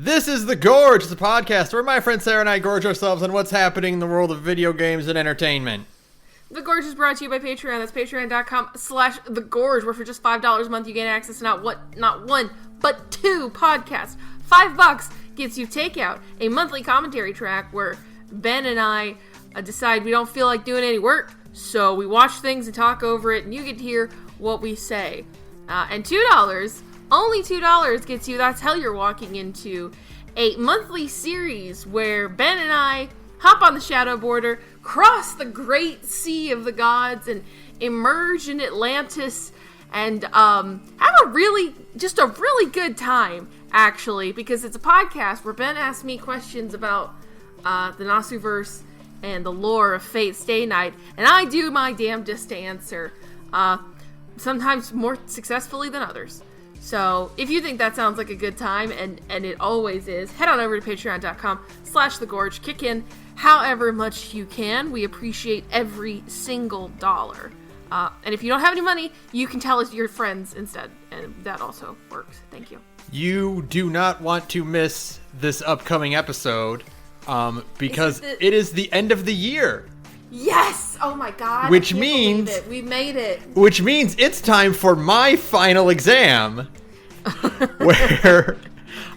This is The Gorge, it's a podcast where my friend Sarah and I gorge ourselves on what's happening in the world of video games and entertainment. The Gorge is brought to you by Patreon. That's patreon.com/thegorge, where for just $5 a month you gain access to not one, but two podcasts. $5 gets you Takeout, a monthly commentary track where Ben and I decide we don't feel like doing any work, so we watch things and talk over it, and you get to hear what we say. And $2, only $2 gets you That's Hell You're Walking Into, a monthly series where Ben and I hop on the shadow border, cross the great sea of the gods, and emerge in Atlantis, and have a really good time, actually, because it's a podcast where Ben asks me questions about the Nasuverse and the lore of Fate Stay Night, and I do my damnedest to answer, sometimes more successfully than others. So, if you think that sounds like a good time, and it always is, head on over to patreon.com/thegorge. Kick in however much you can. We appreciate every single dollar. And if you don't have any money, you can tell us your friends instead, and that also works. Thank you. You do not want to miss this upcoming episode, because it is the end of the year. Yes! Oh my god. Which means we made it. Which means it's time for my final exam, where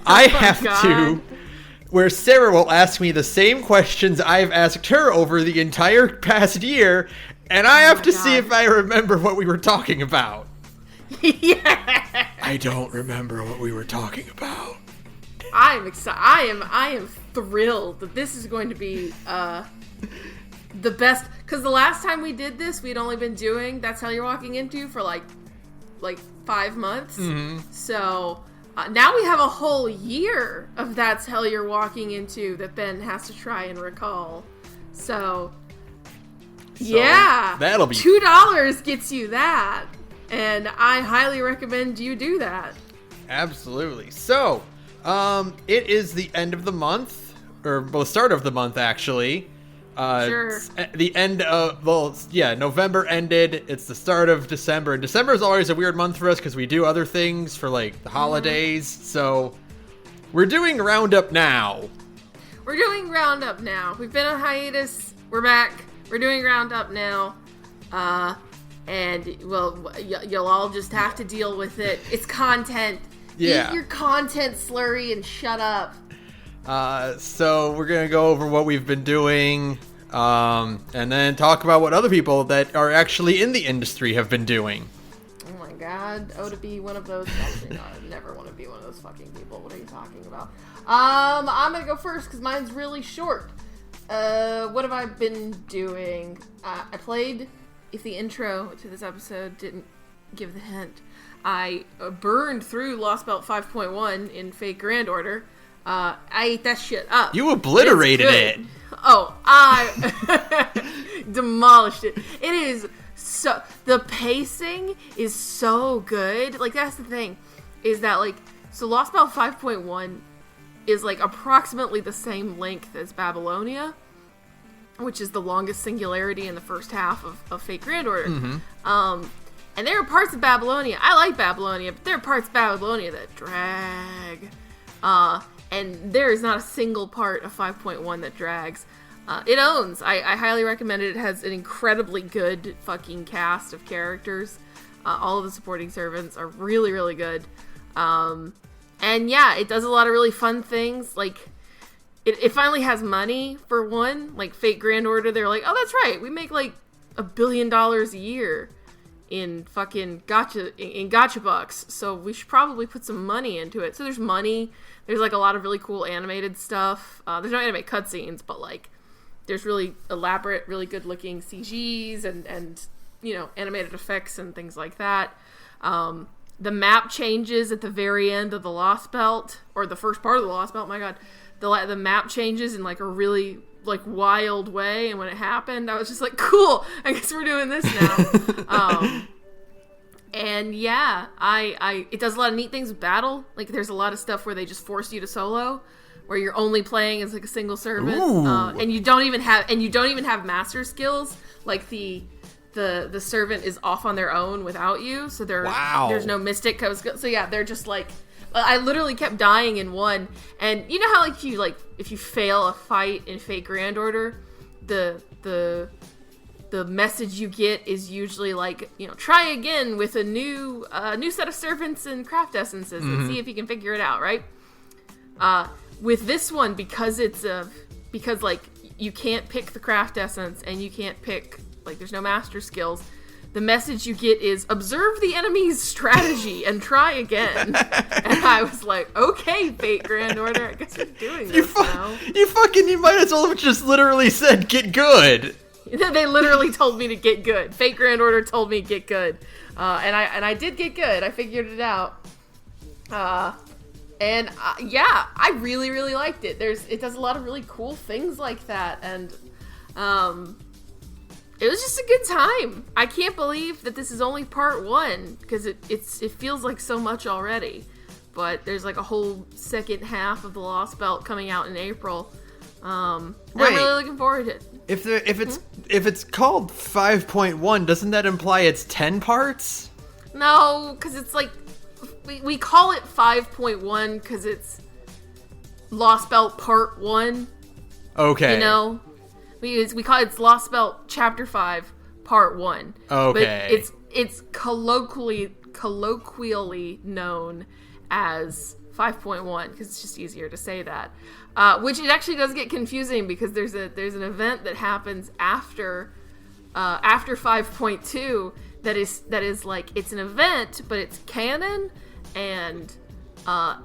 I have to. Where Sarah will ask me the same questions I've asked her over the entire past year, and I have to see if I remember what we were talking about. Yeah. I don't remember what we were talking about. I'm excited. I am thrilled that this is going to be the best, because the last time we did this, we'd only been doing That's Hell You're Walking Into for like 5 months. Mm-hmm. So now we have a whole year of That's Hell You're Walking Into that Ben has to try and recall. So yeah, that'll be $2 gets you that, and I highly recommend you do that. Absolutely. So it is the end of the month, or the start of the month, actually. Sure. The end of, November ended. It's the start of December. And December is always a weird month for us because we do other things for, like, the holidays. So we're doing Roundup now. We've been on hiatus. We're back. We're doing Roundup now. And, well, you'll all just have to deal with it. It's content. Yeah. Eat your content, slurry, and shut up. So we're going to go over what we've been doing, and then talk about what other people that are actually in the industry have been doing. Oh my god. Oh, to be one of those. Actually, no, I never want to be one of those fucking people. What are you talking about? I'm going to go first because mine's really short. What have I been doing? I played, if the intro to this episode didn't give the hint, I burned through Lost Belt 5.1 in Fate Grand Order. I ate that shit up. You obliterated it. Oh, I demolished it. It is so... The pacing is so good. Like, that's the thing. Is that, like... So, Lost Belt 5.1 is, like, approximately the same length as Babylonia, which is the longest singularity in the first half of Fate Grand Order. Mm-hmm. And there are parts of Babylonia... I like Babylonia, but there are parts of Babylonia that drag. And there is not a single part of 5.1 that drags. It owns. I highly recommend it. It has an incredibly good fucking cast of characters. All of the supporting servants are really, really good. And yeah, it does a lot of really fun things. Like, it finally has money, for one. Like, Fate Grand Order, they're like, oh, that's right. We make, like, $1 billion a year in fucking gacha bucks. So we should probably put some money into it. So there's money. There's, like, a lot of really cool animated stuff. There's no animated cutscenes, but, like, there's really elaborate, really good-looking CGs and, you know, animated effects and things like that. The map changes at the very end of the Lost Belt, or the first part of the Lost Belt, my god. The map changes in, like, a really, like, wild way, and when it happened, I was just like, cool, I guess we're doing this now. And yeah, it does a lot of neat things with battle. Like, there's a lot of stuff where they just force you to solo, where you're only playing as, like, a single servant, and you don't even have master skills. Like, the the servant is off on their own without you, so there's no mystic. So yeah, they're just like, I literally kept dying in one, and you know how if you fail a fight in Fate Grand Order, the message you get is usually like, try again with a new set of servants and craft essences and see if you can figure it out, right? With this one, because like you can't pick the craft essence and you can't pick, like, there's no master skills. The message you get is observe the enemy's strategy and try again. And I was like, okay, Fate Grand Order, I guess we're doing this now. You might as well have just literally said get good. They literally told me to get good. Fate Grand Order told me get good. And I did get good. I figured it out. And I really, really liked it. It does a lot of really cool things like that, and it was just a good time. I can't believe that this is only part 1, because it feels like so much already. But there's like a whole second half of the Lost Belt coming out in April. I'm really looking forward to it. If it's called 5.1, doesn't that imply it's 10 parts? No, because it's like we call it 5.1 because it's Lost Belt Part 1. Okay. We call it Lost Belt Chapter 5 Part 1. Okay. But it's colloquially known as 5.1 because it's just easier to say that. Which it actually does get confusing because there's an event that happens after 5.2 that is like, it's an event, but it's canon, and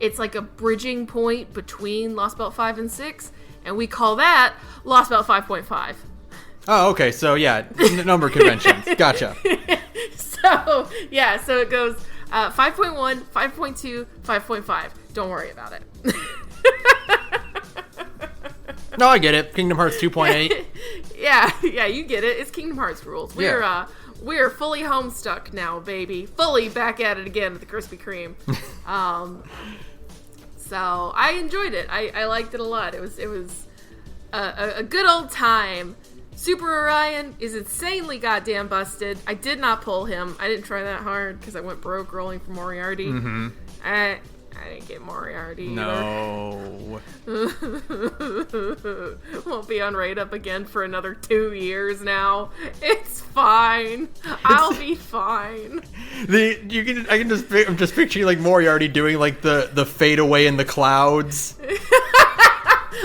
it's like a bridging point between Lost Belt 5 and 6, and we call that Lost Belt 5.5. Oh, okay. So yeah, number conventions. Gotcha. So it goes 5.1, 5.2, 5.5. Don't worry about it. No, I get it. Kingdom Hearts 2.8. Yeah, you get it. It's Kingdom Hearts rules. We're fully homestuck now, baby. Fully back at it again with the Krispy Kreme. So I enjoyed it. I liked it a lot. It was a good old time. Super Orion is insanely goddamn busted. I did not pull him. I didn't try that hard because I went broke rolling for Moriarty. Mm-hmm. I didn't get Moriarty either. Won't be on Raid Up again for another 2 years now. It's fine. I'll be fine. I'm just picturing like Moriarty doing like the fade away in the clouds.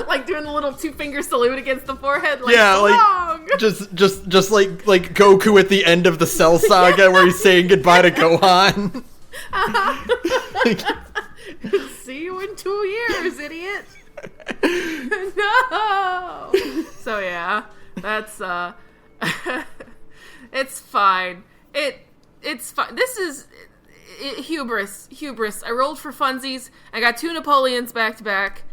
Like doing the little 2-finger salute against the forehead. Like, yeah, long. like just like Goku at the end of the Cell Saga where he's saying goodbye to Gohan. See you in 2 years, idiot. No. So yeah, that's it's fine. It's fine. This is hubris. I rolled for funsies. I got 2 Napoleons back to back,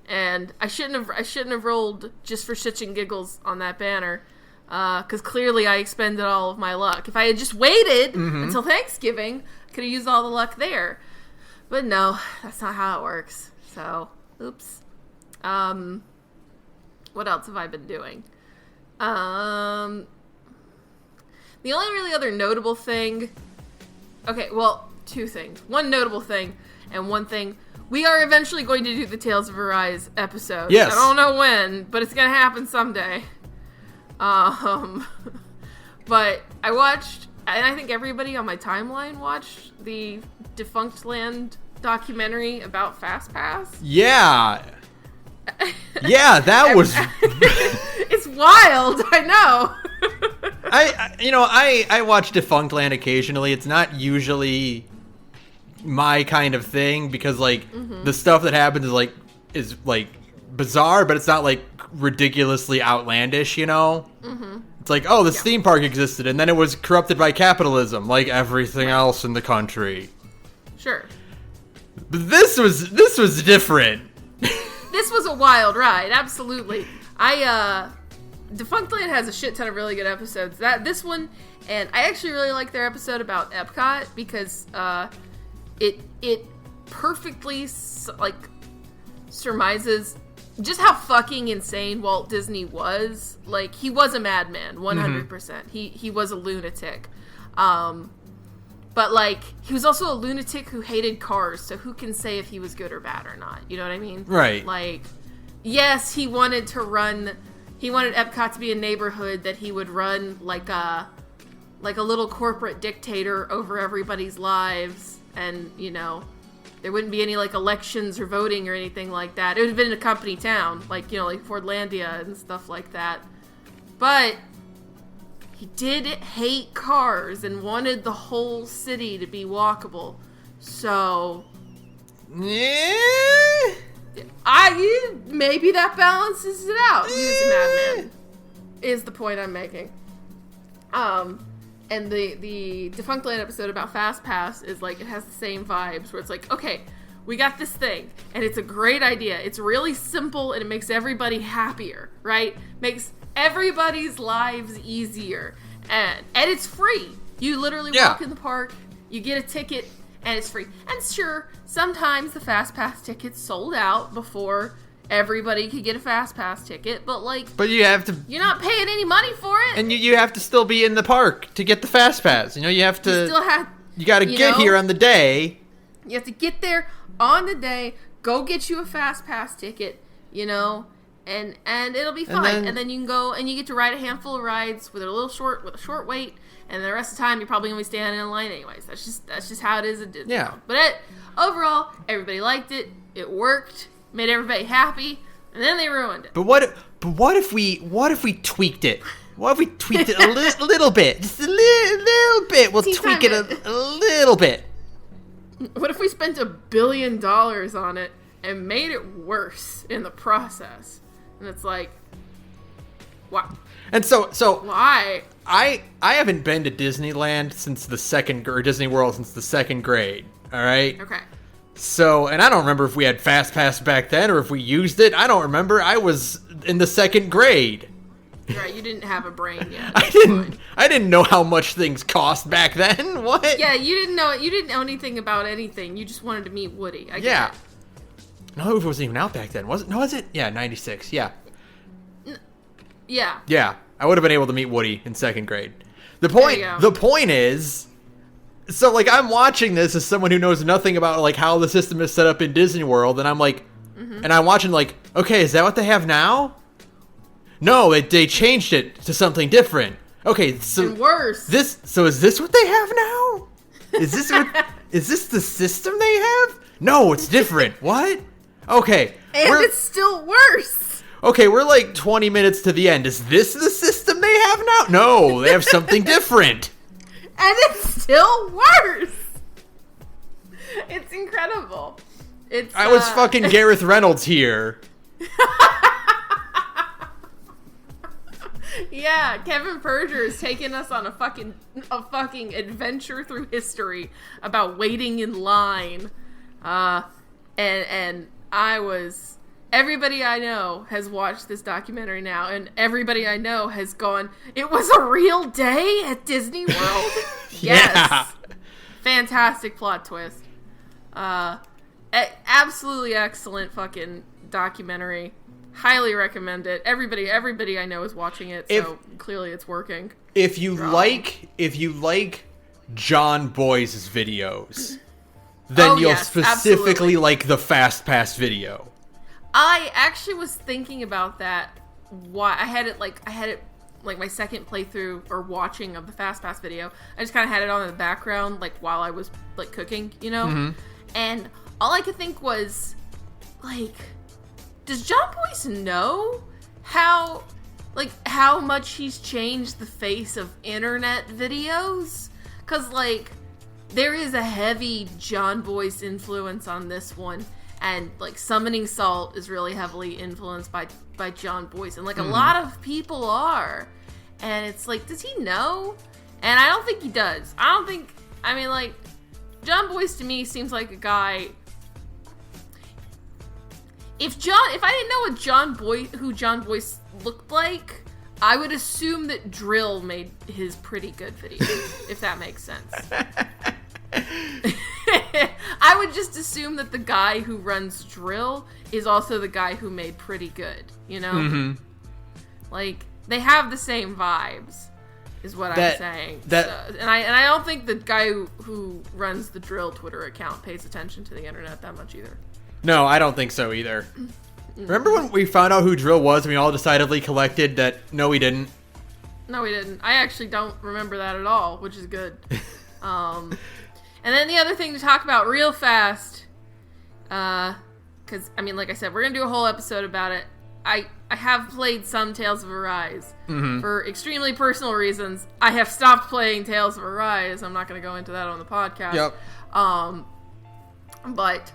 and I shouldn't have rolled just for shits and giggles on that banner, because clearly I expended all of my luck. If I had just waited until Thanksgiving, I could have used all the luck there. But no, that's not how it works. So, oops. What else have I been doing? The only really other notable thing... Okay, well, 2 things. One notable thing, and one thing. We are eventually going to do the Tales of Arise episode. Yes. I don't know when, but it's going to happen someday. But I watched... And I think everybody on my timeline watched the Defunct Land documentary about FastPass. Yeah. Yeah, that was... It's wild, I know. I watch Defunct Land occasionally. It's not usually my kind of thing because, like, the stuff that happens is bizarre, but it's not, like, ridiculously outlandish, you know? Mm-hmm. It's like, oh, this theme park existed, and then it was corrupted by capitalism, like everything else in the country. Sure. But this was different. This was a wild ride, absolutely. Defunct Land has a shit ton of really good episodes. This one, and I actually really like their episode about Epcot because it perfectly surmises just how fucking insane Walt Disney was. Like, he was a madman, 100%. He was a lunatic. But, like, he was also a lunatic who hated cars, so who can say if he was good or bad or not? You know what I mean? Right. Like, yes, he wanted Epcot to be a neighborhood that he would run like a little corporate dictator over everybody's lives, and, you know, there wouldn't be any, like, elections or voting or anything like that. It would have been a company town, like, you know, like Fordlandia and stuff like that. But he did hate cars and wanted the whole city to be walkable. So, yeah, maybe that balances it out. He was a madman, is the point I'm making. And the Defunct Land episode about Fast Pass is like, it has the same vibes where it's like, okay, we got this thing and it's a great idea. It's really simple and it makes everybody happier, right? Makes everybody's lives easier. And it's free. You literally walk in the park, you get a ticket, and it's free. And sure, sometimes the Fast Pass tickets sold out before everybody could get a Fast Pass ticket, but like... But you have to... You're not paying any money for it! And you have to still be in the park to get the Fast Pass. You know, you have to... You still have... You gotta get here on the day. You have to get there on the day, go get you a Fast Pass ticket, you know, and it'll be fine. And then you can go, and you get to ride a handful of rides with a short wait, and the rest of the time you're probably going to be standing in line anyways. That's just how it is at Disney. Yeah. But overall, everybody liked it. It worked. Made everybody happy, and then they ruined it. But what if we tweaked it? What if we tweaked it a little bit? Just a little bit. We'll tweak it a little bit. What if we spent $1 billion on it and made it worse in the process? And it's like, wow. And so why? I haven't been to Disneyland since Disney World since the second grade. All right. Okay. So, and I don't remember if we had Fast Pass back then or if we used it. I don't remember. I was in the second grade. Right, you didn't have a brain yet. I didn't know how much things cost back then. What? Yeah, you didn't know anything about anything. You just wanted to meet Woody. I get it. No, it wasn't even out back then. Was it? No, was it? Yeah, 96. Yeah. Yeah. Yeah. I would have been able to meet Woody in second grade. The point is, so like I'm watching this as someone who knows nothing about like how the system is set up in Disney World, and I'm like, and I'm watching like, okay, is that what they have now? No, they changed it to something different. Okay, so and worse. Is this what they have now? Is this the system they have? No, it's different. What? Okay. And it's still worse. Okay, we're like 20 minutes to the end. Is this the system they have now? No, they have something different. And it's still worse. It's incredible. I was fucking Gareth Reynolds here. Yeah, Kevin Perjurer is taking us on a fucking adventure through history about waiting in line. And everybody I know has watched this documentary now, and everybody I know has gone, it was a real day at Disney World? Yes. Yeah. Fantastic plot twist. Absolutely excellent fucking documentary. Highly recommend it. Everybody I know is watching it, so clearly it's working. If you like John Boy's videos, then you'll specifically absolutely like the Fast Pass video. I actually was thinking about that. Why I had it like my second playthrough or watching of the Fast Pass video. I just kind of had it on in the background, like while I was like cooking, you know. Mm-hmm. And all I could think was, like, does John Boyce know how much he's changed the face of internet videos? Because, like, there is a heavy John Boyce influence on this one. And, like, Summoning Salt is really heavily influenced by John Boyce. And, like, a lot of people are. And it's like, does he know? And I don't think he does. John Boyce to me seems like a guy... If I didn't know who John Boyce looked like, I would assume that Drill made his pretty good videos, if that makes sense. I I would just assume that the guy who runs Drill is also the guy who made Pretty Good, you know? Mm-hmm. Like, they have the same vibes, is what I'm saying. And I don't think the guy who runs the Drill Twitter account pays attention to the internet that much either. No, I don't think so either. Remember when we found out who Drill was and we all decidedly collected that no, we didn't? No, we didn't. I actually don't remember that at all, which is good. And then the other thing to talk about real fast, because, I mean, like I said, we're going to do a whole episode about it. I have played some Tales of Arise. Mm-hmm. For extremely personal reasons. I have stopped playing Tales of Arise. I'm not going to go into that on the podcast. Yep. But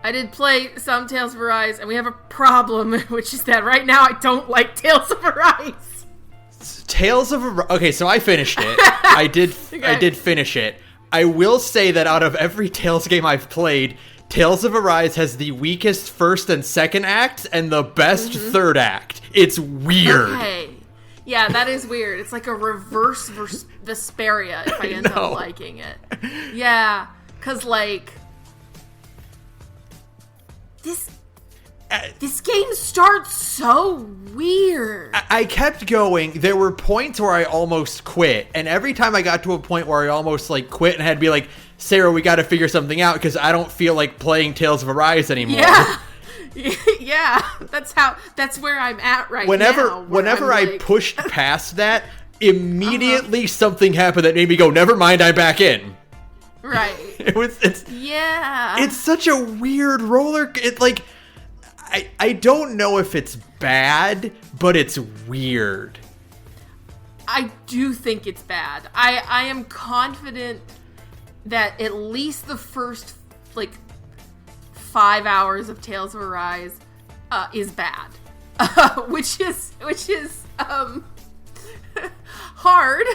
I did play some Tales of Arise, and we have a problem, which is that right now I don't like Tales of Arise. Tales of Arise. Okay, so I finished it. I did finish it. I will say that out of every Tales game I've played, Tales of Arise has the weakest first and second acts and the best third act. It's weird. Okay. Yeah, that is weird. It's like a reverse Vesperia if I end up liking it. Yeah, because, like, this game starts so weird. I kept going. There were points where I almost quit. And every time I got to a point where I almost, like, quit and had to be like, Sarah, we got to figure something out because I don't feel like playing Tales of Arise anymore. Yeah. Yeah. That's where I'm at right now. Whenever I pushed past that, immediately something happened that made me go, never mind, I'm back in. Right. It's such a weird I don't know if it's bad, but it's weird. I do think it's bad. I am confident that at least the first, like, 5 hours of Tales of Arise is bad. Which is hard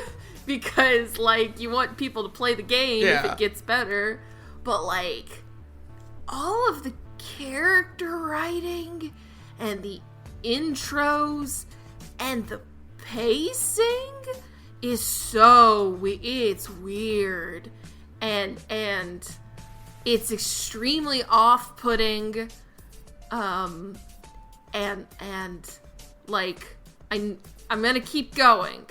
because, like, you want people to play the game if it gets better. But, like, all of the character writing and the intros and the pacing is it's weird and it's extremely off-putting and like I'm gonna keep going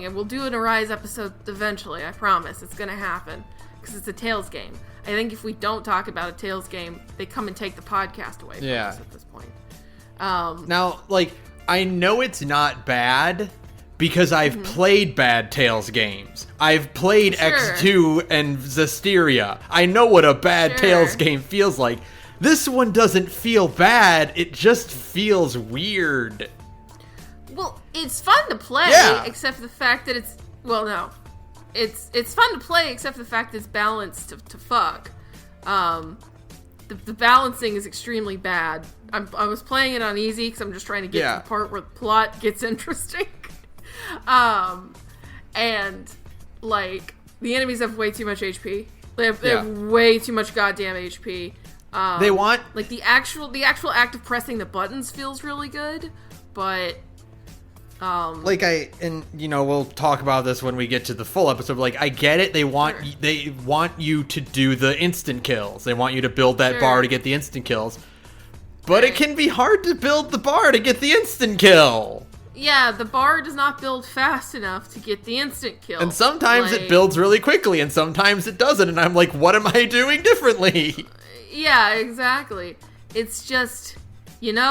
and we'll do an Arise episode eventually. I promise it's gonna happen because it's a Tales game. I think if we don't talk about a Tales game, they come and take the podcast away from us at this point. Now, like, I know it's not bad because I've played bad Tales games. I've played X2 and Zestiria. I know what a bad Tales game feels like. This one doesn't feel bad. It just feels weird. Well, it's fun to play, except for the fact that it's... Well, no. It's fun to play, except for the fact that it's balanced to fuck. The balancing is extremely bad. I was playing it on easy because I'm just trying to get to the part where the plot gets interesting. And, like, the enemies have way too much HP. They have way too much goddamn HP. They want... Like, the actual act of pressing the buttons feels really good, but... we'll talk about this when we get to the full episode. But, like, I get it. They want you to do the instant kills. They want you to build that bar to get the instant kills. But it can be hard to build the bar to get the instant kill. Yeah, the bar does not build fast enough to get the instant kill. And sometimes it builds really quickly, and sometimes it doesn't. And I'm like, what am I doing differently? Yeah, exactly. It's just, it's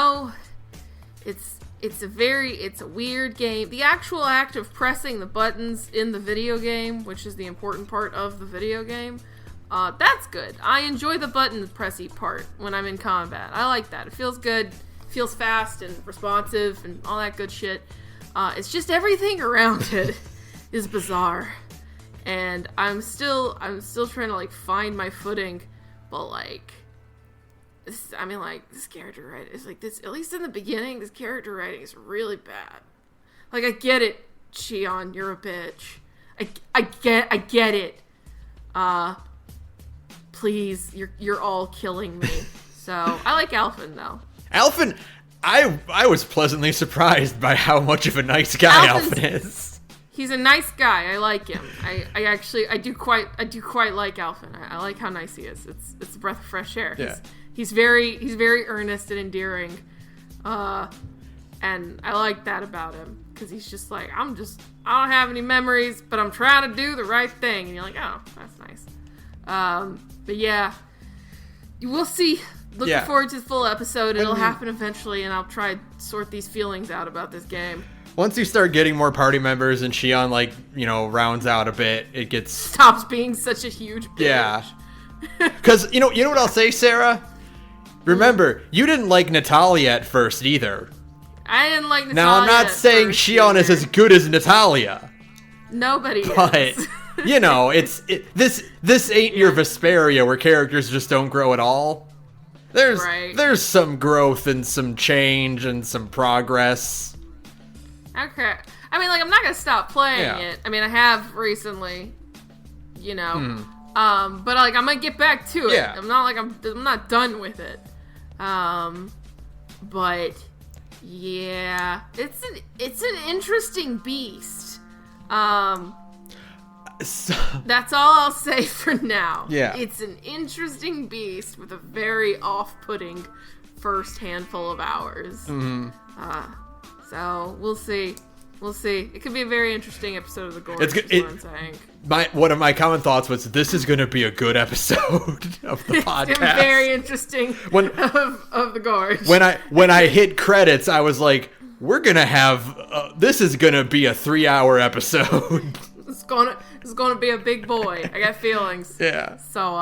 a weird game. The actual act of pressing the buttons in the video game, which is the important part of the video game, that's good. I enjoy the button pressy part when I'm in combat. I like that. It feels good. It feels fast and responsive and all that good shit. It's just everything around it is bizarre. And I'm still trying to, like, find my footing, but, like, this character writing is like this. At least in the beginning, this character writing is really bad. Like, I get it, Shion, you're a bitch. I get it. Please, you're all killing me. So I like Alphen though. Alphen, I was pleasantly surprised by how much of a nice guy Alphen is. He's a nice guy. I like him. I do quite like Alphen. I like how nice he is. It's a breath of fresh air. Yeah. He's very earnest and endearing. And I like that about him, because he's just like, I don't have any memories, but I'm trying to do the right thing. And you're like, oh, that's nice. But yeah, we'll see. Looking forward to the full episode. It'll happen eventually, and I'll try to sort these feelings out about this game. Once you start getting more party members and Shion, like, rounds out a bit, it gets... Stops being such a huge bitch. Yeah. Because, you know what I'll say, Sarah? Remember, you didn't like Natalia at first either. I didn't like Natalia. Now, I'm not saying Shion is as good as Natalia. Nobody but, is. This ain't your Vesperia where characters just don't grow at all. There's some growth and some change and some progress. Okay. I mean, like, I'm not gonna stop playing it. I mean, I have recently, but like, I'm gonna get back to it. Yeah. I'm not done with it. But yeah, it's an interesting beast. That's all I'll say for now. Yeah. It's an interesting beast with a very off-putting first handful of hours. Mm-hmm. So we'll see. It could be a very interesting episode of The Gorge. What I'm saying. One of my common thoughts was, this is going to be a good episode of the podcast. Very interesting of The Gorge. When I hit credits, I was like, we're going to have... this is going to be a 3-hour episode. It's gonna be a big boy. I got feelings. Yeah. So,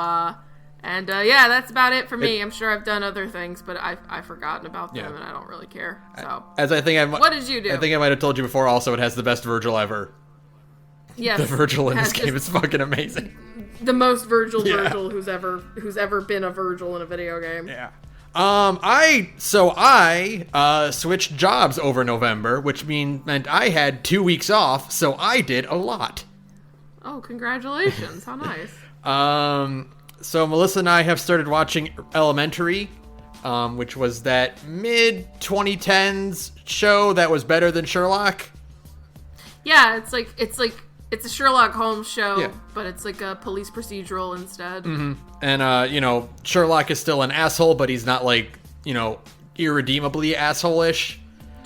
that's about it for me. I'm sure I've done other things, but I've forgotten about them, and I don't really care. So, what did you do? I think I might have told you before. Also, it has the best Virgil ever. Yes, the Virgil in this game is fucking amazing. The most Virgil who's ever been a Virgil in a video game. Yeah. I switched jobs over November, which meant I had 2 weeks off, so I did a lot. Oh, congratulations. How nice. So Melissa and I have started watching Elementary, which was that mid-2010s show that was better than Sherlock. Yeah, it's a Sherlock Holmes show, but it's like a police procedural instead. Mm-hmm. And, Sherlock is still an asshole, but he's not, like, irredeemably asshole-ish.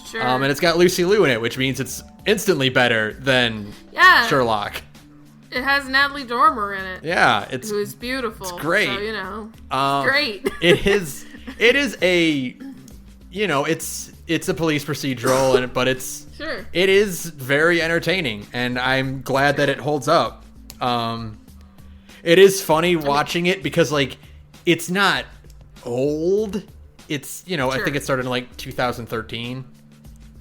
Sure. And it's got Lucy Liu in it, which means it's instantly better than Sherlock. It has Natalie Dormer in it. Yeah. Who is beautiful. It's great. So, it's great. It is a, it's a police procedural, but it's... Sure. It is very entertaining, and I'm glad that it holds up. It is funny watching it because, like, it's not old. It's, I think it started in, like, 2013.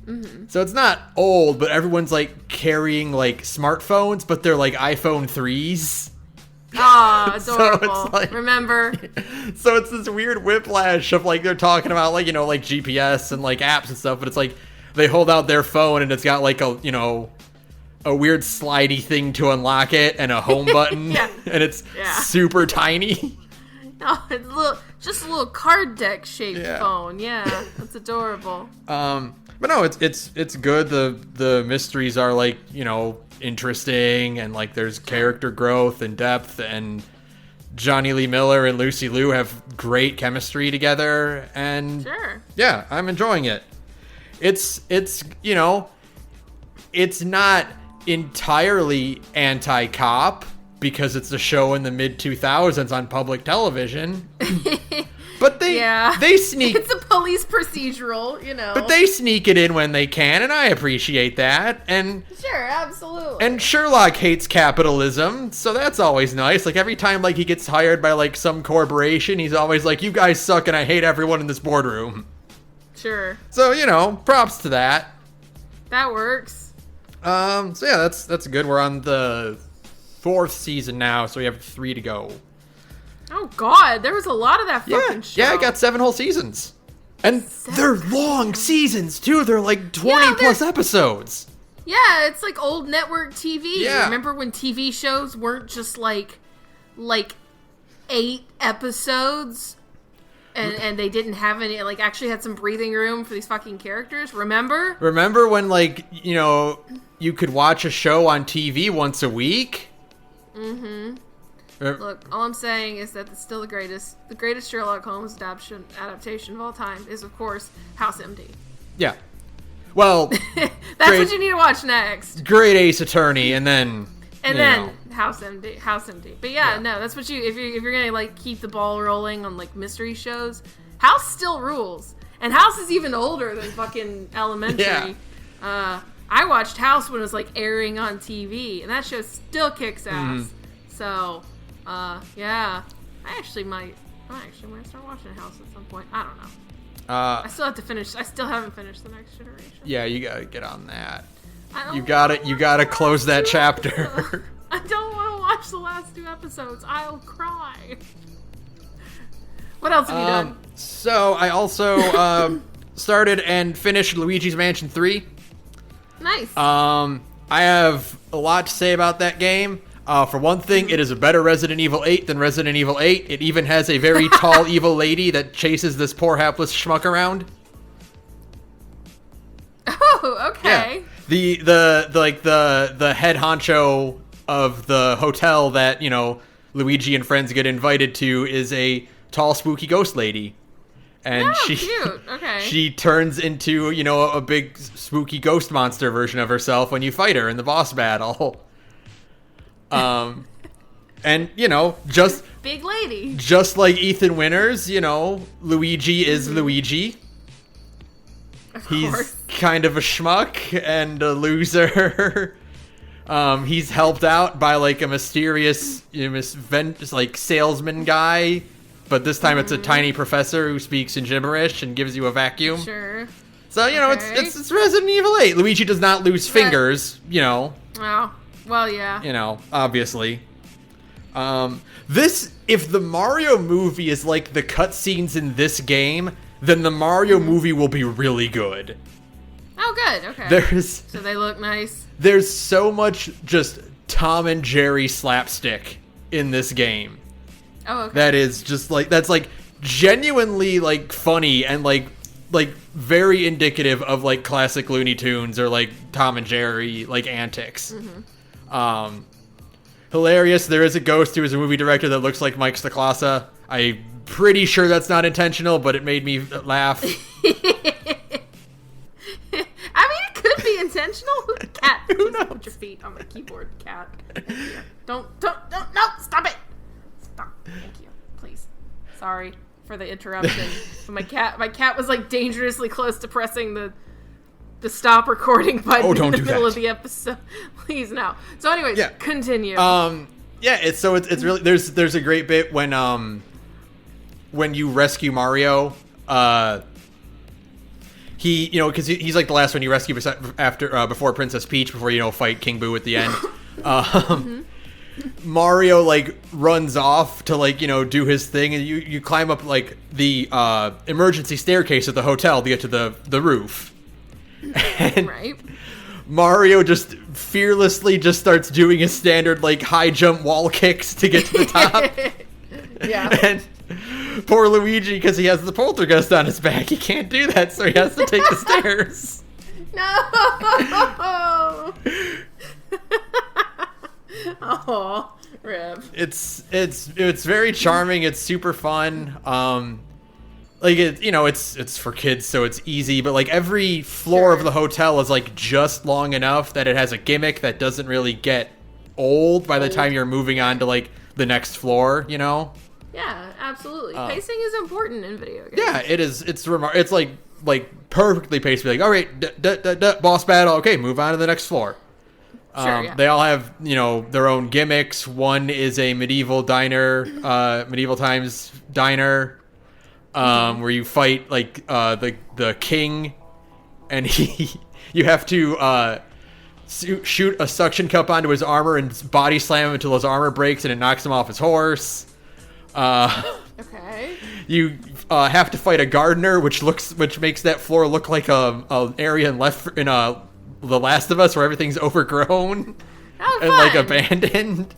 Mm-hmm. So it's not old, but everyone's, like, carrying, like, smartphones, but they're, like, iPhone 3s. Ah, adorable. So it's like, remember? So it's this weird whiplash of, like, they're talking about, like, like, GPS and, like, apps and stuff, but it's, like, they hold out their phone and it's got, like, a weird slidey thing to unlock it and a home button. And it's super tiny. Oh, it's just a little card deck shaped phone. Yeah, that's adorable. But no, it's good. The mysteries are, like, interesting, and, like, there's character growth and depth, and Johnny Lee Miller and Lucy Liu have great chemistry together, and yeah, I'm enjoying it. It's not entirely anti-cop because it's a show in the mid-2000s on public television. But they sneak... It's a police procedural, But they sneak it in when they can, and I appreciate that. And sure, absolutely. And Sherlock hates capitalism, so that's always nice. Like, every time, like, he gets hired by, like, some corporation, he's always like, you guys suck and I hate everyone in this boardroom. Sure. So, props to that. That works. So yeah, that's good. We're on the 4th season now, so we have 3 to go. Oh God, there was a lot of that fucking show. Yeah, I got 7 whole seasons. And they're long seasons, too. They're like 20 plus episodes. Yeah, it's like old network TV. Yeah. Remember when TV shows weren't just like 8 episodes? And they didn't have any, like, actually had some breathing room for these fucking characters. Remember? Remember when, like, you know, you could watch a show on TV once a week? Mm-hmm. Look, all I'm saying is that it's still the greatest Sherlock Holmes adaptation of all time is, of course, House MD. Yeah. Well, that's what you need to watch next. Great Ace Attorney, and then House MD. But yeah, no, that's what if you're gonna like keep the ball rolling on like mystery shows, House still rules, and House is even older than fucking Elementary. Yeah. I watched House when it was like airing on TV, and that show still kicks ass. So, yeah, I actually might start watching House at some point. I don't know. I still haven't finished The Next Generation. Yeah, you gotta get on that. You gotta close that chapter. I don't want to watch the last 2 episodes. I'll cry. What else have you done? So I also started and finished Luigi's Mansion 3. Nice. I have a lot to say about that game. For one thing, it is a better Resident Evil 8 than Resident Evil 8. It even has a very tall evil lady that chases this poor hapless schmuck around. Oh, okay. Yeah. The head honcho of the hotel that, you know, Luigi and friends get invited to is a tall, spooky ghost lady. And cute. Okay. She turns into, you know, a big spooky ghost monster version of herself when you fight her in the boss battle. And, you know, just... Big lady. Just like Ethan Winters, you know, Luigi is Luigi. Of He's course. Kind of a schmuck and a loser. He's helped out by, like, a mysterious, like, salesman guy. But this time it's a tiny professor who speaks in gibberish and gives you a vacuum. Sure. So, you know, it's Resident Evil 8. Luigi does not lose fingers, you know. Oh. Well, yeah. You know, obviously. If the Mario movie is like the cutscenes in this game, then the Mario movie will be really good. Oh, good. Okay. So they look nice. There's so much just Tom and Jerry slapstick in this game. Oh, okay. That is just like, that's like genuinely like funny and like very indicative of like classic Looney Tunes or like Tom and Jerry like antics. Hilarious. There is a ghost who is a movie director that looks like Mike Stacklasa. I'm pretty sure that's not intentional, but it made me laugh. I mean, it could be intentional. Cat, who knows? Put your feet on the keyboard, cat. Don't, no, stop it. Stop. Thank you. Please. Sorry for the interruption. But my cat was like dangerously close to pressing the stop recording button in the middle of the episode. Please, no. So anyways, continue. It's really, there's a great bit when you rescue Mario, he, you know, because he's like the last one you rescue before Princess Peach, before, you know, fight King Boo at the end. Mario like runs off to, like, you know, do his thing, and you climb up like the emergency staircase at the hotel to get to the roof. And right. Mario just fearlessly just starts doing his standard like high jump wall kicks to get to the top. Yeah. And poor Luigi, because he has the poltergeist on his back, he can't do that, so he has to take the stairs. No. Oh, rip. It's very charming. It's super fun. Like, it, you know, it's for kids, so it's easy, but like every floor of the hotel is like just long enough that it has a gimmick that doesn't really get old by the time you're moving on to like the next floor, you know? Yeah, absolutely. Pacing is important in video games. Yeah, it is. It's like perfectly paced. Like, all right, boss battle. Okay, move on to the next floor. Sure, yeah. They all have, you know, their own gimmicks. One is a medieval times diner. Where you fight like the king, and you have to shoot a suction cup onto his armor and body slam him until his armor breaks and it knocks him off his horse. Okay. You have to fight a gardener, which makes that floor look like a area in The Last of Us where everything's overgrown and like abandoned.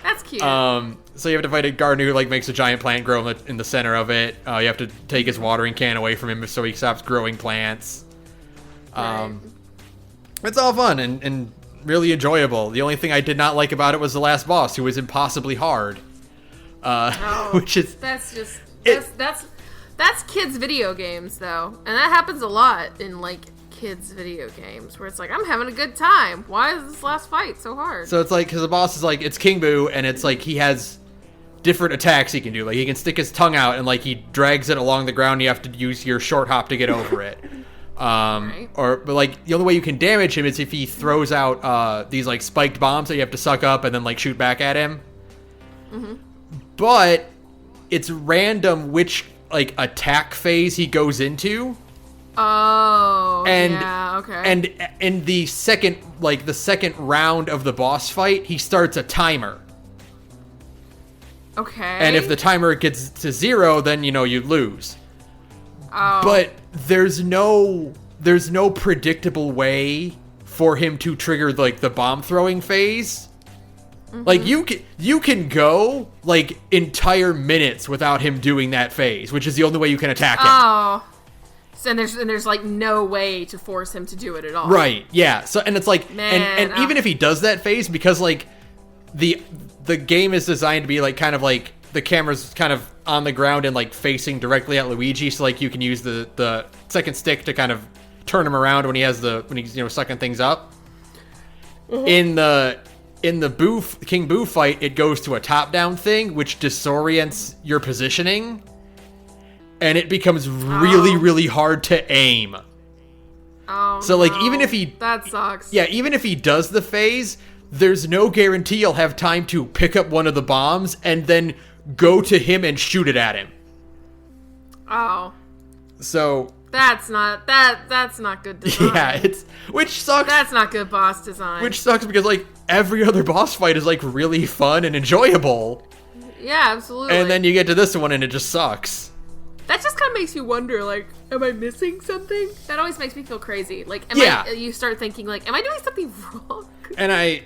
That's cute. So you have to fight a gardener who like makes a giant plant grow in the center of it. You have to take his watering can away from him so he stops growing plants. Right. It's all fun and really enjoyable. The only thing I did not like about it was the last boss, who was impossibly hard. Which is that's kids' video games though, and that happens a lot in like kids' video games where it's like I'm having a good time. Why is this last fight so hard? So it's like because the boss is like it's King Boo, and it's like he has different attacks he can do. Like he can stick his tongue out and like he drags it along the ground. You have to use your short hop to get over it. Right. But like the only way you can damage him is if he throws out these like spiked bombs that you have to suck up and then like shoot back at him. Mm-hmm. But it's random which like attack phase he goes into. Oh, and, yeah, okay. And in the second round of the boss fight, he starts a timer. Okay. And if the timer gets to 0, then you lose. Oh. But there's no predictable way for him to trigger like the bomb throwing phase. Mm-hmm. Like you can go like entire minutes without him doing that phase, which is the only way you can attack him. Oh. So there's like no way to force him to do it at all. Right. Yeah. So and it's like Man, and even if he does that phase, because like the game is designed to be like kind of like the camera's kind of on the ground and like facing directly at Luigi, so like you can use the second stick to kind of turn him around when he's sucking things up. Mm-hmm. In the King Boo fight, it goes to a top-down thing, which disorients your positioning, and it becomes really hard to aim. Oh, so like even if he that sucks. Yeah, even if he does the phase, there's no guarantee you'll have time to pick up one of the bombs and then go to him and shoot it at him. Oh. So that's not good design. Yeah, which sucks. That's not good boss design. Which sucks because like every other boss fight is like really fun and enjoyable. Yeah, absolutely. And then you get to this one and it just sucks. That just kind of makes you wonder, like, am I missing something? That always makes me feel crazy. Like, you start thinking, like, am I doing something wrong? And I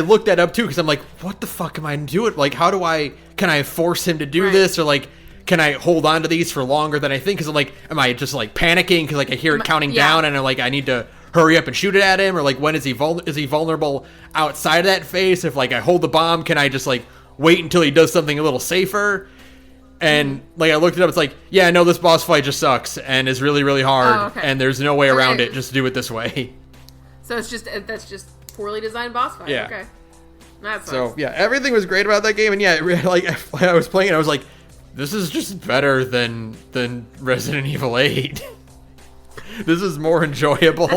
looked that up too because I'm like, what the fuck am I doing? Like, can I force him to do this? Or like, can I hold on to these for longer than I think? Because I'm like, am I just like panicking because like I hear it counting down and I'm like, I need to hurry up and shoot it at him? Or like, when is he vulnerable outside of that phase? If like I hold the bomb, can I just like wait until he does something a little safer? And like I looked it up, it's like, yeah, no, this boss fight just sucks and is really, really hard, and there's no way around it. Just do it this way. So that's just poorly designed boss fight. Yeah. Okay. That sucks. So yeah, everything was great about that game, and yeah, like when I was playing it, I was like, this is just better than Resident Evil 8. This is more enjoyable.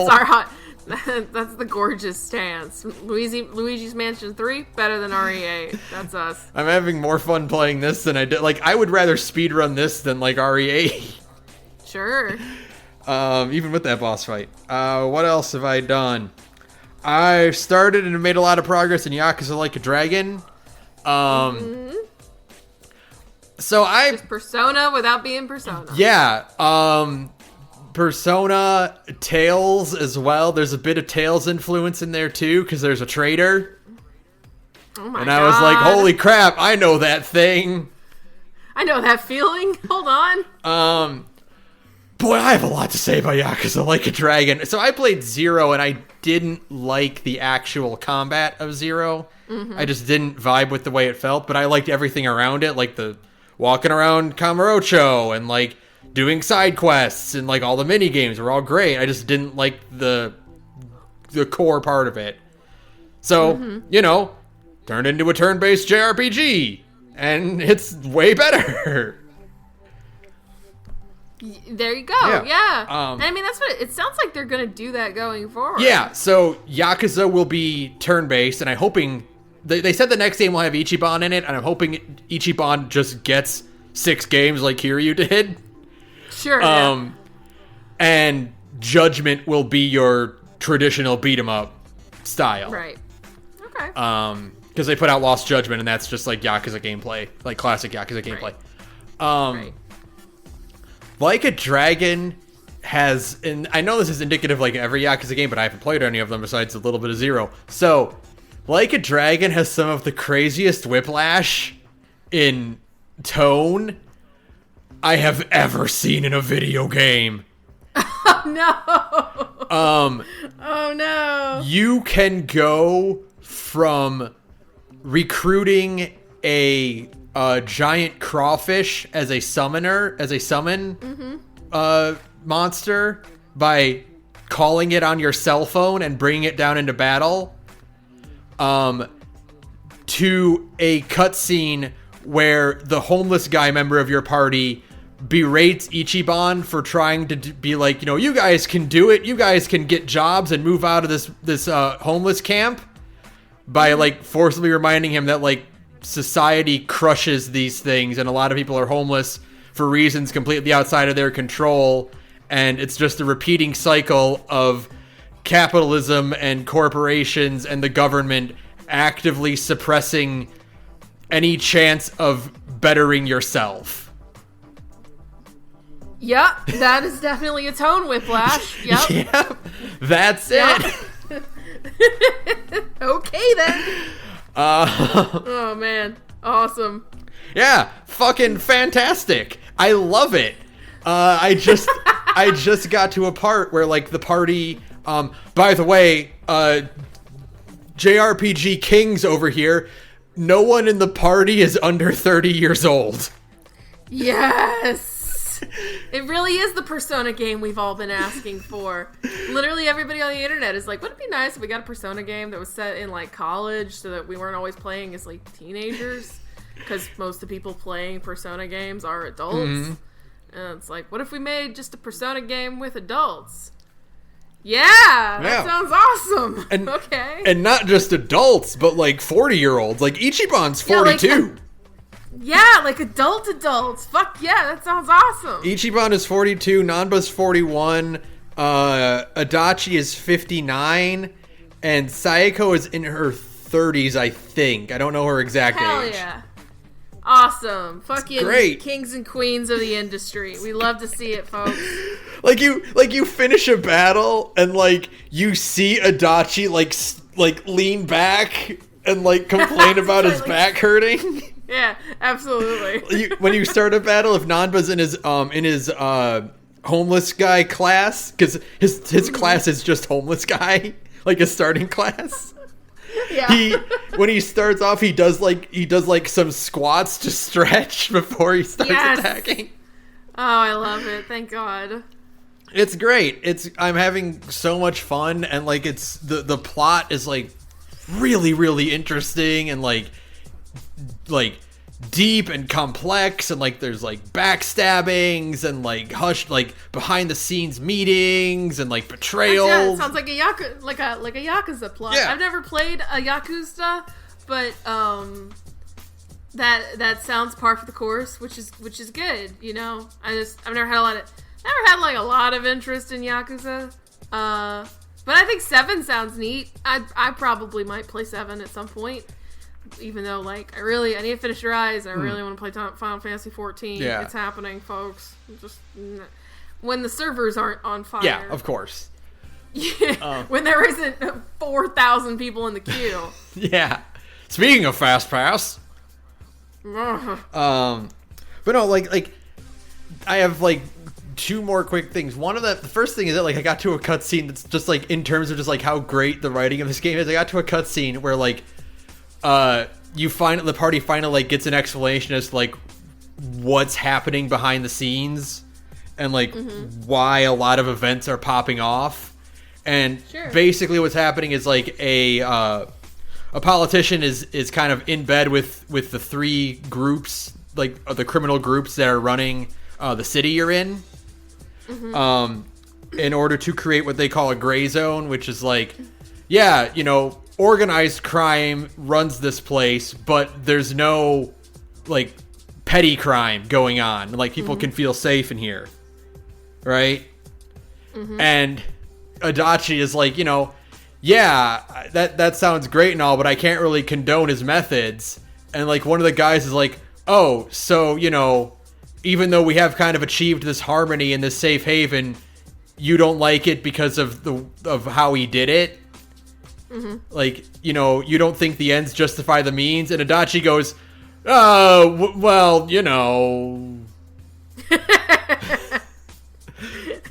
That's the gorgeous stance. Luigi's Mansion 3, better than RE8. That's us. I'm having more fun playing this than I did. Like, I would rather speedrun this than, like, RE8. Sure. Even with that boss fight. What else have I done? I started and made a lot of progress in Yakuza Like a Dragon. So Just Persona without being Persona. Yeah. Persona, Tales as well. There's a bit of Tales influence in there too, because there's a traitor. Oh my god. And I was like, holy crap, I know that thing. I know that feeling. Hold on. Boy, I have a lot to say about Yakuza Like a Dragon. So I played Zero, and I didn't like the actual combat of Zero. Mm-hmm. I just didn't vibe with the way it felt, but I liked everything around it, like the walking around Kamurocho and like doing side quests and like all the mini games were all great. I just didn't like the core part of it. So, turned into a turn-based JRPG, and it's way better. There you go. Yeah. I mean, that's what it sounds like. They're gonna do that going forward. Yeah. So Yakuza will be turn-based, and I'm hoping they said the next game will have Ichiban in it, and I'm hoping Ichiban just gets 6 games like Kiryu did. Sure. And Judgment will be your traditional beat 'em up style. Right. Okay. Because they put out Lost Judgment, and that's just like Yakuza gameplay, like classic Yakuza gameplay. Right. Like a Dragon has, and I know this is indicative of like every Yakuza game, but I haven't played any of them besides a little bit of Zero. So Like a Dragon has some of the craziest whiplash in tone I have ever seen in a video game. Oh no! Oh no! You can go from recruiting a giant crawfish as a summoner, as a summon monster by calling it on your cell phone and bringing it down into battle, to a cutscene where the homeless guy member of your party berates Ichiban for trying to be like, you know, you guys can do it. You guys can get jobs and move out of this homeless camp, by like forcibly reminding him that like society crushes these things and a lot of people are homeless for reasons completely outside of their control. And it's just a repeating cycle of capitalism and corporations and the government actively suppressing any chance of bettering yourself. Yep, that is definitely a tone whiplash. Yep. Yep, that's it. Okay then. Oh man, awesome. Yeah, fucking fantastic. I love it. I just got to a part where like the party, by the way, JRPG Kings over here, no one in the party is under 30 years old. Yes. It really is the Persona game we've all been asking for. Literally everybody on the internet is like, wouldn't it be nice if we got a Persona game that was set in like college so that we weren't always playing as like teenagers? Because most of the people playing Persona games are adults. Mm-hmm. And it's like, what if we made just a Persona game with adults? Yeah, that sounds awesome. And, okay. And not just adults, but like 40-year-olds. Like Ichiban's 42. Yeah, like adults. Fuck yeah, that sounds awesome. Ichiban is 42, Nanba's 41, Adachi is 59, and Sayako is in her 30s, I think. I don't know her exact age. Hell yeah. Awesome. Fucking great. Kings and queens of the industry. We love to see it, folks. Like you finish a battle and like you see Adachi like lean back and like complain about his back hurting. Yeah, absolutely. When you start a battle, if Nanba's in his homeless guy class, because his class is just homeless guy, like his starting class. Yeah. When he starts off, he does like some squats to stretch before he starts attacking. Oh, I love it. Thank God. It's great. I'm having so much fun, and like it's the plot is like really, really interesting and like deep and complex, and like there's like backstabbings and like like behind the scenes meetings and like betrayals. Yeah, it sounds like a Yakuza plot. Yeah. I've never played a Yakuza, but that sounds par for the course, which is good. You know, I've never had like a lot of interest in Yakuza. But I think 7 sounds neat. I probably might play 7 at some point. Even though, like, I need to finish Rise. I really want to play Final Fantasy 14. Yeah. It's happening, folks. Just when the servers aren't on fire. Yeah, of course. Yeah, when there isn't 4,000 people in the queue. Yeah. Speaking of Fast Pass. But no, like I have like 2 more quick things. One of the first thing is that like I got to a cutscene that's just like in terms of just like how great the writing of this game is. I got to a cutscene where like the party finally like gets an explanation as to like what's happening behind the scenes and like why a lot of events are popping off. And basically what's happening is like a politician is kind of in bed with the 3 groups, like the criminal groups that are running the city you're in. In order to create what they call a gray zone, which is like, yeah, you know, organized crime runs this place, but there's no like petty crime going on. Like people can feel safe in here, right? And Adachi is like, you know, yeah, that sounds great and all, but I can't really condone his methods. And like one of the guys is like, oh, so you know, even though we have kind of achieved this harmony in this safe haven, you don't like it because of how he did it. Like, you know, you don't think the ends justify the means? And Adachi goes, well, you know.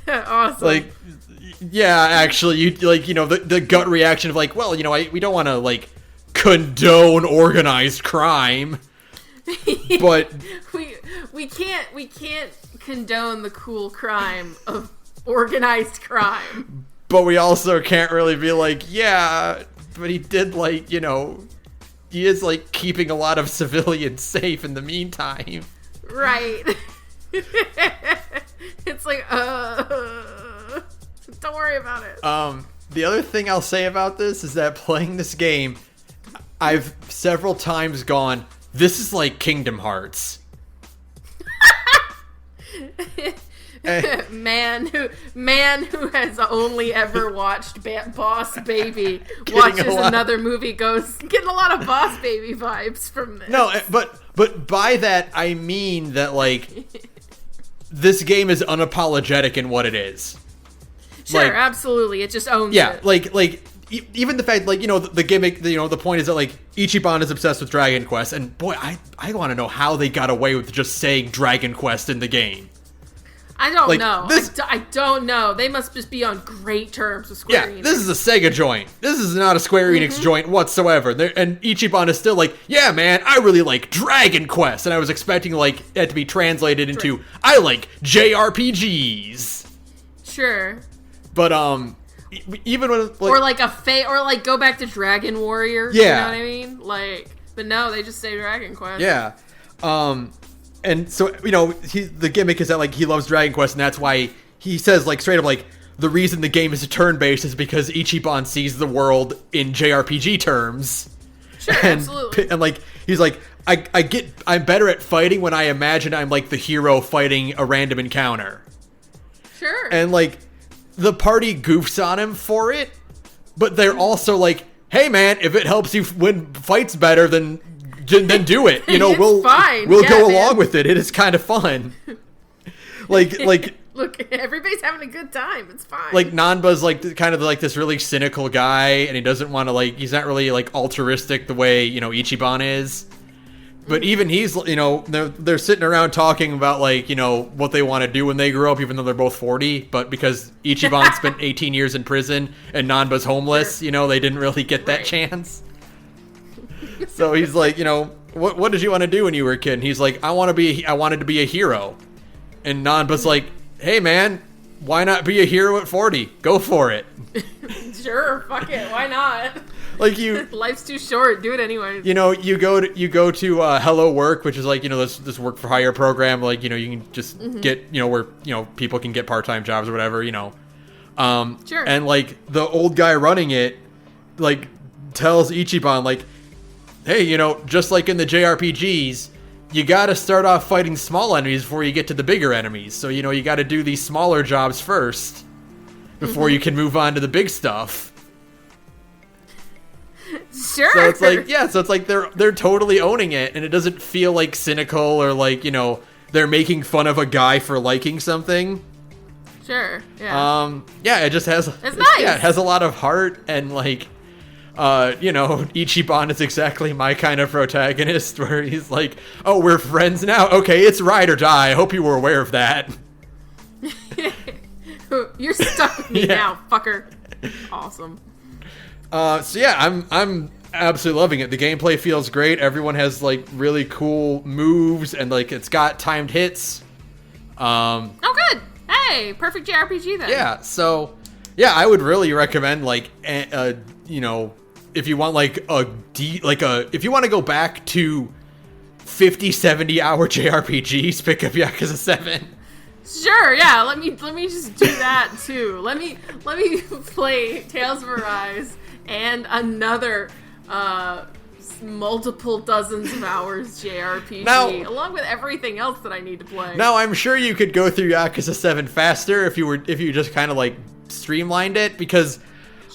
Awesome. Like, yeah, actually, you like, you know, the gut reaction of like, well, you know, we don't want to like condone organized crime, but we can't condone the cool crime of organized crime. But we also can't really be like, yeah, but he did like, you know, he is like keeping a lot of civilians safe in the meantime. Right. It's like, don't worry about it. The other thing I'll say about this is that playing this game, I've several times gone, this is like Kingdom Hearts. Man who has only ever watched Boss Baby watches another movie getting a lot of Boss Baby vibes from this. No, but by that I mean that like this game is unapologetic in what it is. Sure, like, absolutely, it just owns it. Yeah, like even the fact, like, you know, the gimmick, you know, the point is that like Ichiban is obsessed with Dragon Quest, and boy, I want to know how they got away with just saying Dragon Quest in the game. I don't know. I don't know. They must just be on great terms with Square Enix. Yeah, this is a Sega joint. This is not a Square Enix joint whatsoever. And Ichiban is still like, yeah, man, I really like Dragon Quest. And I was expecting like it to be translated into, I like JRPGs. Sure. But even when like, or like go back to Dragon Warrior. Yeah. You know what I mean? Like, but no, they just say Dragon Quest. Yeah. And so, you know, the gimmick is that, like, he loves Dragon Quest, and that's why he says, like, straight up, like, the reason the game is a turn-based is because Ichiban sees the world in JRPG terms. Sure, absolutely. And, like, he's like, I'm better at fighting when I imagine I'm, like, the hero fighting a random encounter. Sure. And, like, the party goofs on him for it, but they're also like, hey, man, if it helps you win fights better, then do it. You know, we'll go along with it. It is kind of fun. like look, everybody's having a good time. It's fine. Like Nanba's like kind of like this really cynical guy, and he doesn't want to like, he's not really like altruistic the way, you know, Ichiban is. But even he's, you know, they're sitting around talking about like, you know, what they want to do when they grow up, even though they're both 40. But because Ichiban spent 18 years in prison and Nanba's homeless, you know, they didn't really get that chance. So he's like, you know, what did you want to do when you were a kid? And he's like, I wanted to be a hero. And Nanba's like, hey man, why not be a hero at 40? Go for it. Sure, fuck it, why not? Like life's too short, do it anyway. You know, you go to Hello Work, which is like, you know, this work for hire program. Like, you know, you can just get, you know, where, you know, people can get part-time jobs or whatever, you know. Sure. And like the old guy running it, like tells Ichiban like, hey, you know, just like in the JRPGs, you gotta start off fighting small enemies before you get to the bigger enemies. So, you know, you gotta do these smaller jobs first before you can move on to the big stuff. Sure. So it's like, yeah, so it's like they're totally owning it, and it doesn't feel like cynical or like, you know, they're making fun of a guy for liking something. Sure. Yeah. Yeah, it just has, it's nice. Yeah, it has a lot of heart, and like, you know, Ichiban is exactly my kind of protagonist, where he's like, oh, we're friends now? Okay, it's ride or die. I hope you were aware of that. You're stuck with me now, fucker. Awesome. So yeah, I'm absolutely loving it. The gameplay feels great. Everyone has like really cool moves, and like it's got timed hits. Oh good. Hey, perfect JRPG then. Yeah, so yeah, I would really recommend like you know, if you want like if you want to go back to 50-70 hour JRPGs, pick up Yakuza 7. Sure, yeah. Let me just do that too. Let me play Tales of Arise and another multiple dozens of hours JRPG, now, along with everything else that I need to play. Now, I'm sure you could go through Yakuza 7 faster if you just kind of like streamlined it, because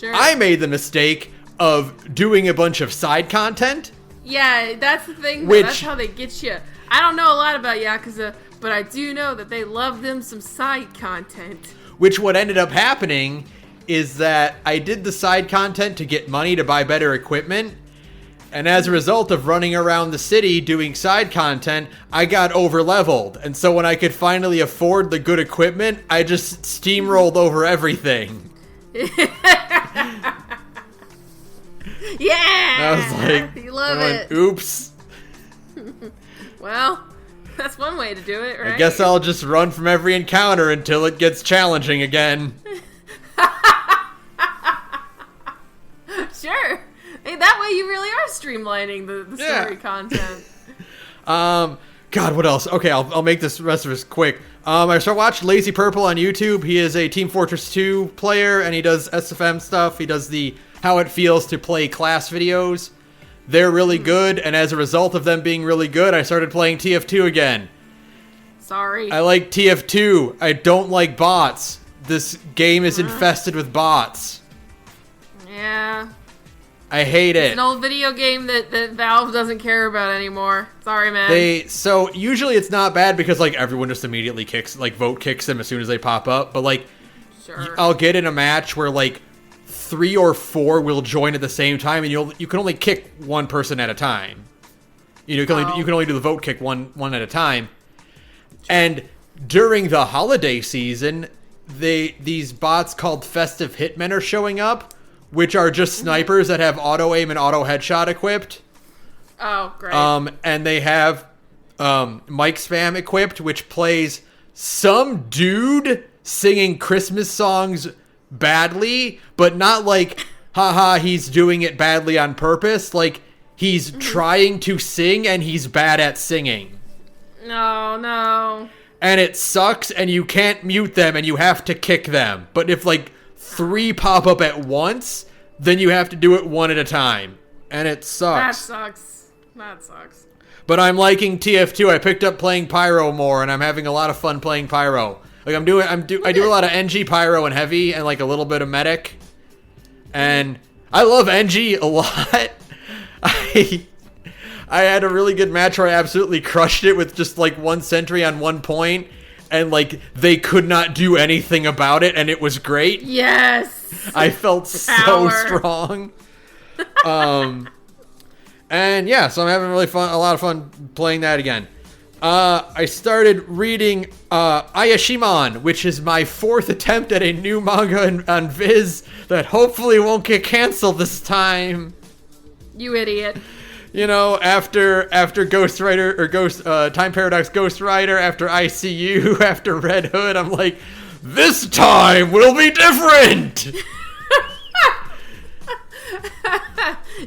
I made the mistake of doing a bunch of side content. Yeah, that's the thing. That's how they get you. I don't know a lot about Yakuza, but I do know that they love them some side content. Which what ended up happening is that I did the side content to get money to buy better equipment. And as a result of running around the city doing side content, I got over-leveled. And so when I could finally afford the good equipment, I just steamrolled over everything. Yeah! I was like, you love it. Oops. Well, that's one way to do it, right? I guess I'll just run from every encounter until it gets challenging again. Sure. Hey, that way you really are streamlining the story content. God, what else? Okay, I'll make this rest of this quick. I watched Lazy Purple on YouTube. He is a Team Fortress 2 player, and he does SFM stuff. He does the how it feels to play class videos. They're really good, and as a result of them being really good, I started playing TF2 again. Sorry. I like TF2. I don't like bots. This game is infested with bots. Yeah. I hate it. It's an old video game that Valve doesn't care about anymore. Sorry, man. So usually it's not bad because like everyone just immediately vote kicks them as soon as they pop up. But like, sure. I'll get in a match where like 3 or 4 will join at the same time, and you can only kick one person at a time. You can only do the vote kick one at a time. And during the holiday season, these bots called Festive Hitmen are showing up, which are just snipers that have auto aim and auto headshot equipped. Oh, great. And they have mic spam equipped, which plays some dude singing Christmas songs badly, but not like, haha, he's doing it badly on purpose. Like, he's trying to sing and he's bad at singing. No. And it sucks, and you can't mute them, and you have to kick them. But if like 3 pop up at once, then you have to do it one at a time. And it sucks. That sucks. But I'm liking TF2. I picked up playing Pyro more, and I'm having a lot of fun playing Pyro. Like I do a lot of NG, Pyro, and Heavy, and like a little bit of Medic. And I love NG a lot. I had a really good match where I absolutely crushed it with just like 1 sentry on 1 point, and like they could not do anything about it, and it was great. Yes. I felt so strong. And yeah, so I'm having a lot of fun playing that again. I started reading Ayashimon, which is my 4th attempt at a new manga on Viz that hopefully won't get canceled this time. You idiot. You know, after Ghost Rider or Time Paradox Ghost Rider, after ICU, after Red Hood, I'm like, this time will be different.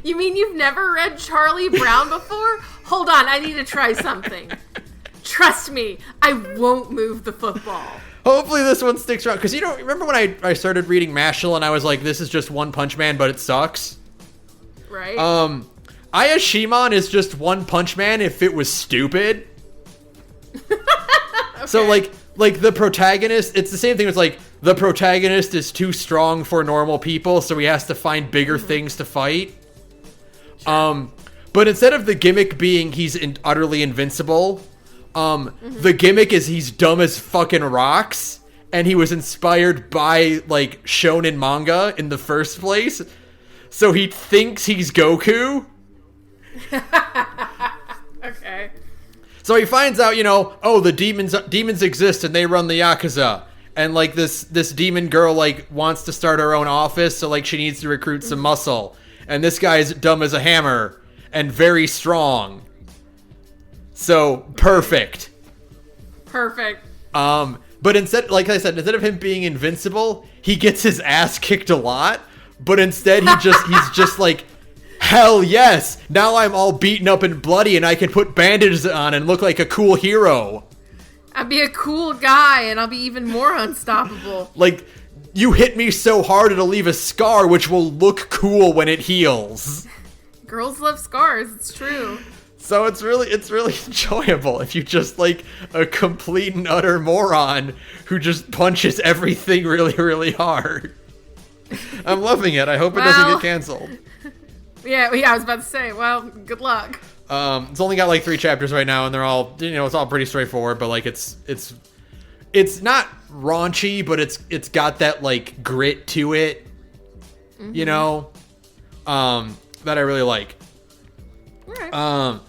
You mean you've never read Charlie Brown before? Hold on, I need to try something. Trust me, I won't move the football. Hopefully this one sticks around. Because, you know, remember when I started reading Mashal and I was like, this is just One Punch Man, but it sucks? Right. Ayashimon is just One Punch Man if it was stupid. Okay. So, like the protagonist, it's the same thing as, like, the protagonist is too strong for normal people, so he has to find bigger things to fight. Sure. But instead of the gimmick being he's utterly invincible, the gimmick is he's dumb as fucking rocks, and he was inspired by, like, shonen manga in the first place. So he thinks he's Goku. Okay. So he finds out, you know, oh, the demons exist and they run the Yakuza. And, like, this demon girl, like, wants to start her own office, so, like, she needs to recruit some muscle. And this guy's dumb as a hammer and very strong. So, perfect. Perfect. But instead, like I said, instead of him being invincible, he gets his ass kicked a lot. But instead, he's just like, hell yes! Now I'm all beaten up and bloody, and I can put bandages on and look like a cool hero. I'll be a cool guy, and I'll be even more unstoppable. Like, you hit me so hard it'll leave a scar, which will look cool when it heals. Girls love scars, it's true. So it's really enjoyable if you just like a complete and utter moron who just punches everything really, really hard. I'm loving it. I hope it doesn't get canceled. Yeah, I was about to say, well, good luck. It's only got like 3 chapters right now, and they're all, you know, it's all pretty straightforward, but like it's it's not raunchy, but it's got that like grit to it, you know, that I really like. Right.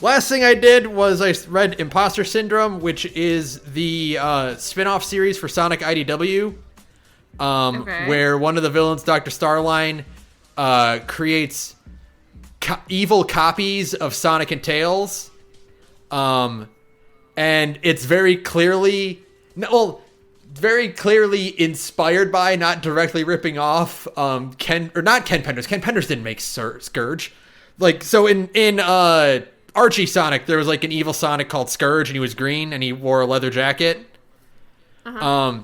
Last thing I did was I read Imposter Syndrome, which is the spin-off series for Sonic IDW, where one of the villains, Dr. Starline, creates evil copies of Sonic and Tails. And it's very clearly inspired by, not directly ripping off, Ken Penders. Ken Penders didn't make Scourge. Like, so in Archie Sonic, there was like an evil Sonic called Scourge, and he was green and he wore a leather jacket. In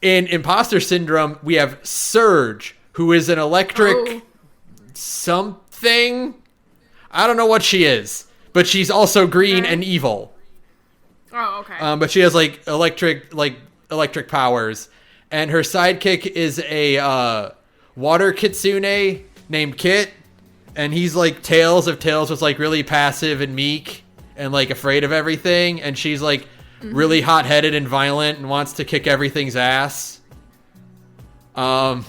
Imposter Syndrome, we have Surge, who is an electric something. I don't know what she is, but she's also green and evil. Oh, okay. But she has like electric powers, and her sidekick is a water kitsune named Kit, and he's like Tails if Tails was like really passive and meek and like afraid of everything, and she's like really hot-headed and violent and wants to kick everything's ass. And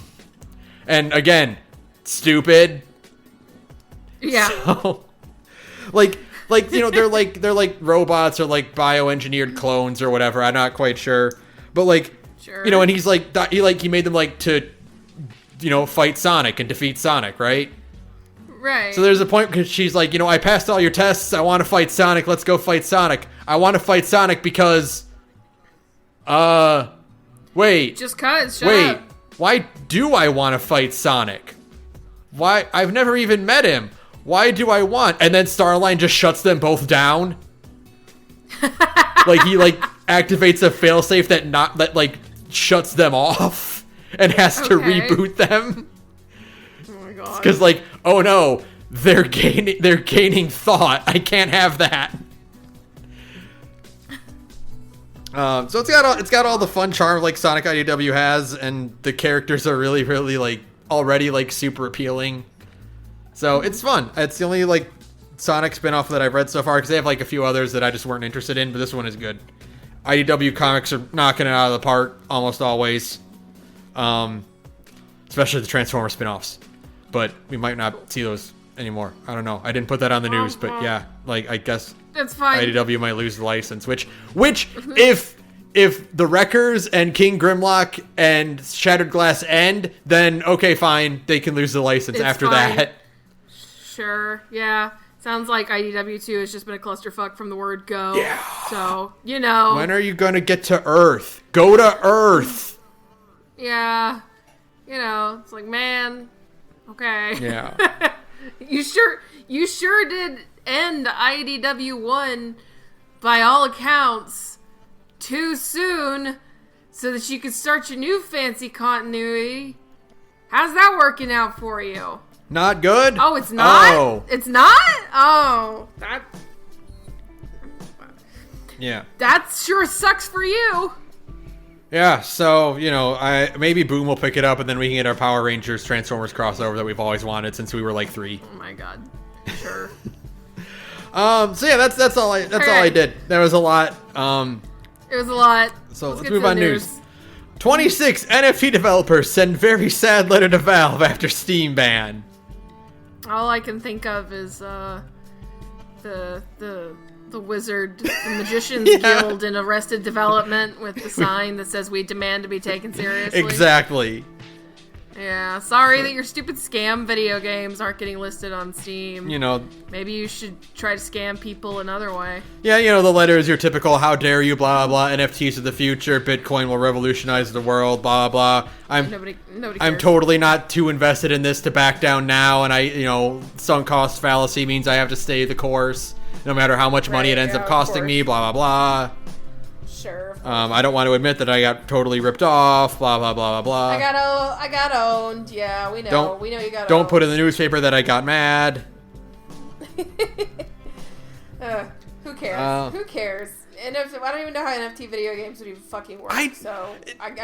again, stupid. Yeah. So, like you know, they're like robots or like bioengineered clones or whatever. I'm not quite sure, but like, you know, and he's like he made them like to, you know, fight Sonic and defeat Sonic, right? Right. So there's a point because she's like, you know, I passed all your tests. I want to fight Sonic. Let's go fight Sonic. I want to fight Sonic because, wait. Just cut. Shut up. Why do I want to fight Sonic? Why? I've never even met him. Why do I want? And then Starline just shuts them both down. Like he like activates a failsafe that like shuts them off and has to reboot them. Oh my god. Because like, oh no, they're gaining thought. I can't have that. So it's got all the fun charm like Sonic IDW has, and the characters are really like already like super appealing. So it's fun. It's the only like Sonic spinoff that I've read so far, because they have like a few others that I just weren't interested in, but this one is good. IDW comics are knocking it out of the park almost always, especially the Transformers spinoffs. But we might not see those anymore. I don't know. I didn't put that on the news, but yeah, like I guess that's fine. IDW might lose the license, which if the Wreckers and King Grimlock and Shattered Glass end, then okay, fine, they can lose the license after fine. that. Sure, yeah. Sounds like IDW2 has just been a clusterfuck from the word go. Yeah. So, you know. When are you going to get to Earth? Go to Earth! Yeah. You know, it's like, man, okay. Yeah. You sure did end IDW1 by all accounts too soon so that you could start your new fancy continuity. How's that working out for you? Not good? Oh, it's not? Oh. It's not? Oh. Yeah. That sure sucks for you. Yeah, so, you know, maybe Boom will pick it up, and then we can get our Power Rangers Transformers crossover that we've always wanted since we were like 3. Oh my god. Sure. So yeah, that's all I did. There was a lot. It was a lot. So let's move on news. 26 NFT developers send very sad letter to Valve after Steam ban. All I can think of is the wizard, the Magician's Guild in Arrested Development with the sign that says "We demand to be taken seriously." Exactly. Yeah, sorry that your stupid scam video games aren't getting listed on Steam. You know, maybe you should try to scam people another way. Yeah, you know, the letter is your typical "How dare you?" blah blah blah. NFTs are the future. Bitcoin will revolutionize the world. Blah blah. Nobody cares. I'm totally not too invested in this to back down now, and sunk cost fallacy means I have to stay the course, no matter how much money it ends up costing me. Blah blah blah. Sure. I don't want to admit that I got totally ripped off. Blah blah blah blah blah. I got owned. Yeah, we know. We know you got. Don't owned. put in the newspaper that I got mad. Who cares? Who cares? And I don't even know how NFT video games would even fucking work. I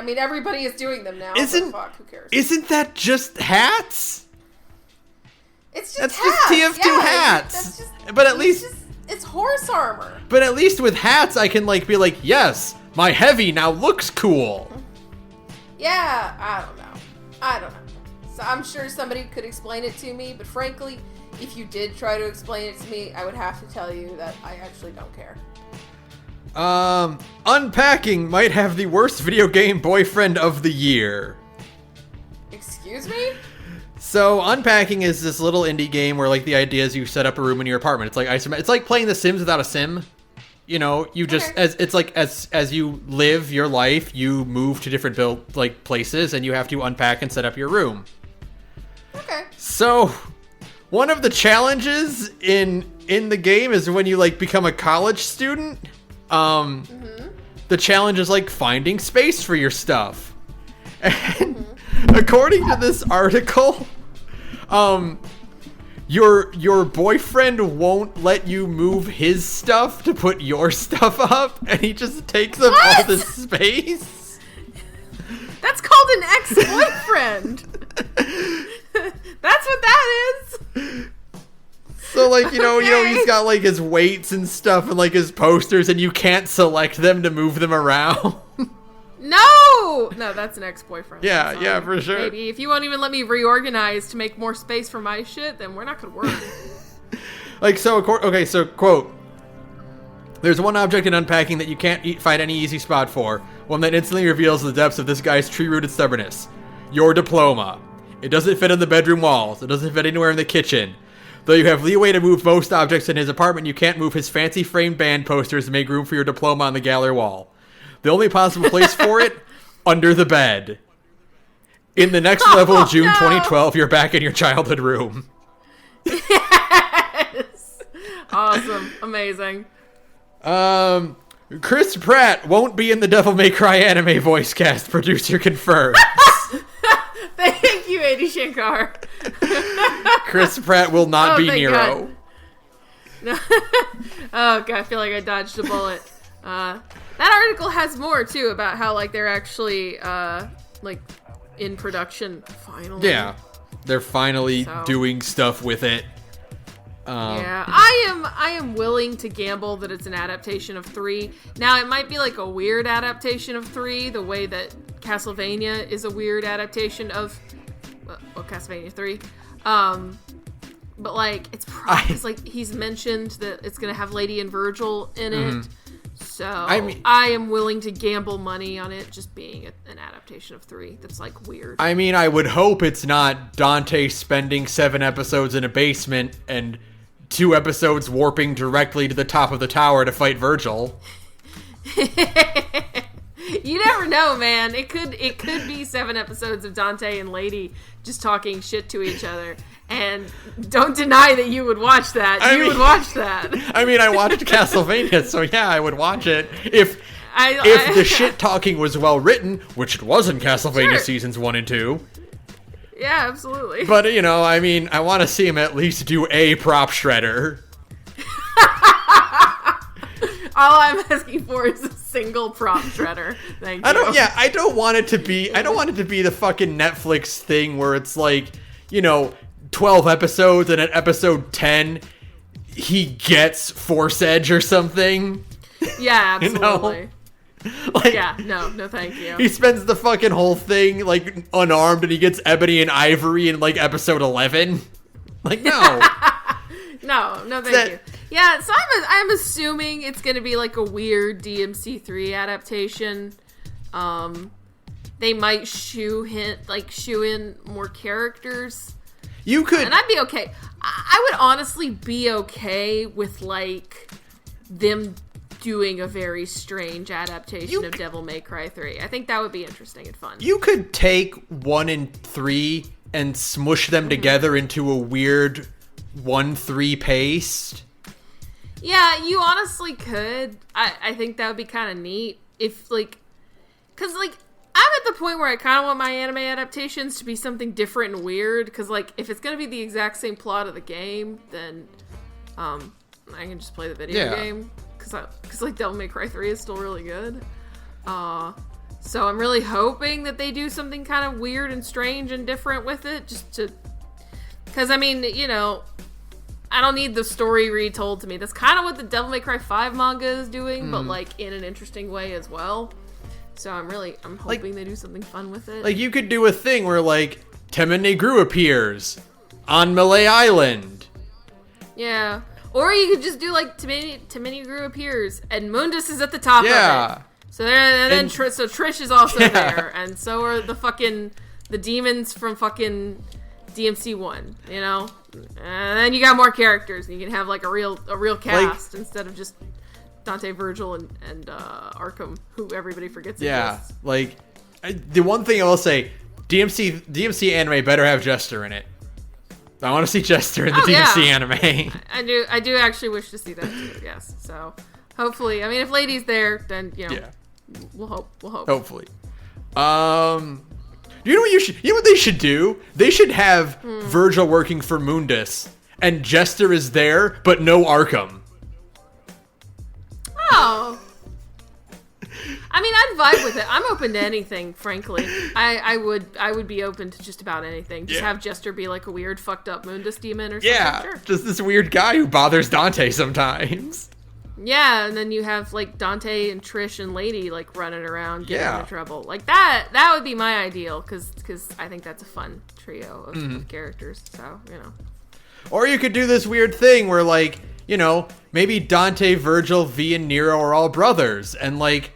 mean, everybody is doing them now. Who cares? Isn't that just hats? It's just hats. Just TF2 hats. But at least it's horse armor. But at least with hats, I can be like, yes, My heavy now looks cool. Yeah, I don't know. So I'm sure somebody could explain it to me, but frankly, if you did try to explain it to me, I would have to tell you that I actually don't care. Unpacking might have the worst video game boyfriend of the year. Excuse me? So Unpacking is this little indie game where like the idea is you set up a room in your apartment. It's like it's like playing The Sims without a sim. You know, you just as you live your life, you move to different places and you have to unpack and set up your room. Okay. So one of the challenges in the game is when you like become a college student. The challenge is like finding space for your stuff. And according to this article, your boyfriend won't let you move his stuff to put your stuff up, and he just takes up all the space. That's called an ex-boyfriend. That's what that is. So like, you know, he's got like his weights and stuff and like his posters, and you can't select them to move them around. No, that's an ex-boyfriend. Yeah, for sure. Maybe if you won't even let me reorganize to make more space for my shit, then we're not gonna work. Like, so quote: "There's one object in Unpacking that you can't find any easy spot for. One that instantly reveals the depths of this guy's tree-rooted stubbornness. Your diploma. It doesn't fit on the bedroom walls. It doesn't fit anywhere in the kitchen. Though you have leeway to move most objects in his apartment, you can't move his fancy framed band posters to make room for your diploma on the gallery wall. The only possible place for it, under the bed. In the next level, June 2012, you're back in your childhood room." Yes! Awesome. Amazing. Chris Pratt won't be in the Devil May Cry anime voice cast, producer confirmed. Thank you, Adi Shankar. Chris Pratt will not be Nero. No. Oh, God, I feel like I dodged a bullet. That article has more, too, about how, like, they're actually, like, in production, finally. Yeah. They're finally doing stuff with it. Yeah, I am willing to gamble that it's an adaptation of 3. Now, it might be, like, a weird adaptation of 3, the way that Castlevania is a weird adaptation of, Castlevania 3. But, like, it's probably, like, he's mentioned that it's going to have Lady and Virgil in it. So, I am willing to gamble money on it just being an adaptation of 3 that's, like, weird. I mean, I would hope it's not Dante spending 7 episodes in a basement and 2 episodes warping directly to the top of the tower to fight Virgil. You never know, man. It could be 7 episodes of Dante and Lady just talking shit to each other. And don't deny that you would watch that. Would watch that. I mean, I watched Castlevania, so yeah, I would watch it. If the shit talking was well written, which it was in Castlevania seasons 1 and 2. Yeah, absolutely. But, you know, I mean, I want to see him at least do a prop shredder. All I'm asking for is a single prop shredder. Thank you. I don't want it to be the fucking Netflix thing where it's like, you know, 12 episodes and at episode 10 he gets Force Edge or something. Yeah, absolutely. You know? Like, yeah, no, thank you. He spends the fucking whole thing like unarmed and he gets Ebony and Ivory in like episode 11. Like, no. no, thank you. Yeah, so I'm assuming it's gonna be like a weird DMC3 adaptation. They might shoe in more characters. You could, and I'd be okay. I would honestly be okay with like them doing a very strange adaptation of Devil May Cry 3. I think that would be interesting and fun. You could take 1 and 3 and smush them together into a weird 1-3 paste. Yeah, you honestly could. I think that would be kind of neat if like, because like I'm at the point where I kind of want my anime adaptations to be something different and weird. Because like if it's gonna be the exact same plot of the game, then I can just play the video game. Because like Devil May Cry 3 is still really good. So I'm really hoping that they do something kind of weird and strange and different with it. Just to... Because, I mean, you know... I don't need the story retold to me. That's kind of what the Devil May Cry 5 manga is doing, but like in an interesting way as well. So I'm hoping they do something fun with it. Like, you could do a thing where, like, Temenegru appears on Malay Island. Yeah. Or you could just do, like, Temenegru appears, and Mundus is at the top of it. So then Trish is also there, and so are the demons from fucking DMC1, you know? And then you got more characters, and you can have, like, a real cast, like, instead of just Dante, Virgil, and Arkham, who everybody forgets exists. Like, the one thing I will say, DMC anime better have Jester in it. I want to see Jester in the DMC anime. I do actually wish to see that too, yes. So, hopefully, I mean, if Lady's there, then, you know, we'll hope. Hopefully. You know what they should do? They should have Virgil working for Mundus, and Jester is there, but no Arkham. Oh. I mean, I'd vibe with it. I'm open to anything, frankly. I would be open to just about anything. Just have Jester be like a weird, fucked up Mundus demon or something. Yeah, sure. Just this weird guy who bothers Dante sometimes. Yeah, and then you have like Dante and Trish and Lady like running around getting into trouble. Like that would be my ideal, because I think that's a fun trio of characters. So, you know. Or you could do this weird thing where, like, you know, maybe Dante, Virgil, V, and Nero are all brothers, and like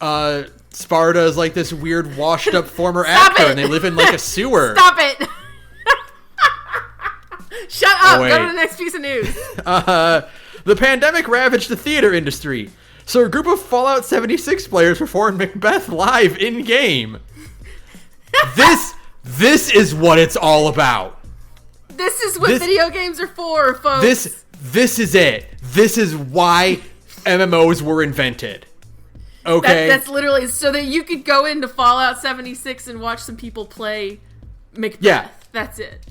Sparta is like this weird washed up former actor, and they live in like a sewer. Stop it! Shut up! Go to the next piece of news. The pandemic ravaged the theater industry, so a group of Fallout 76 players performed Macbeth live in game. This is what it's all about. This is what video games are for, folks. This is it. This is why MMOs were invented. Okay? That's literally so that you could go into Fallout 76 and watch some people play Macbeth. Yeah. That's it.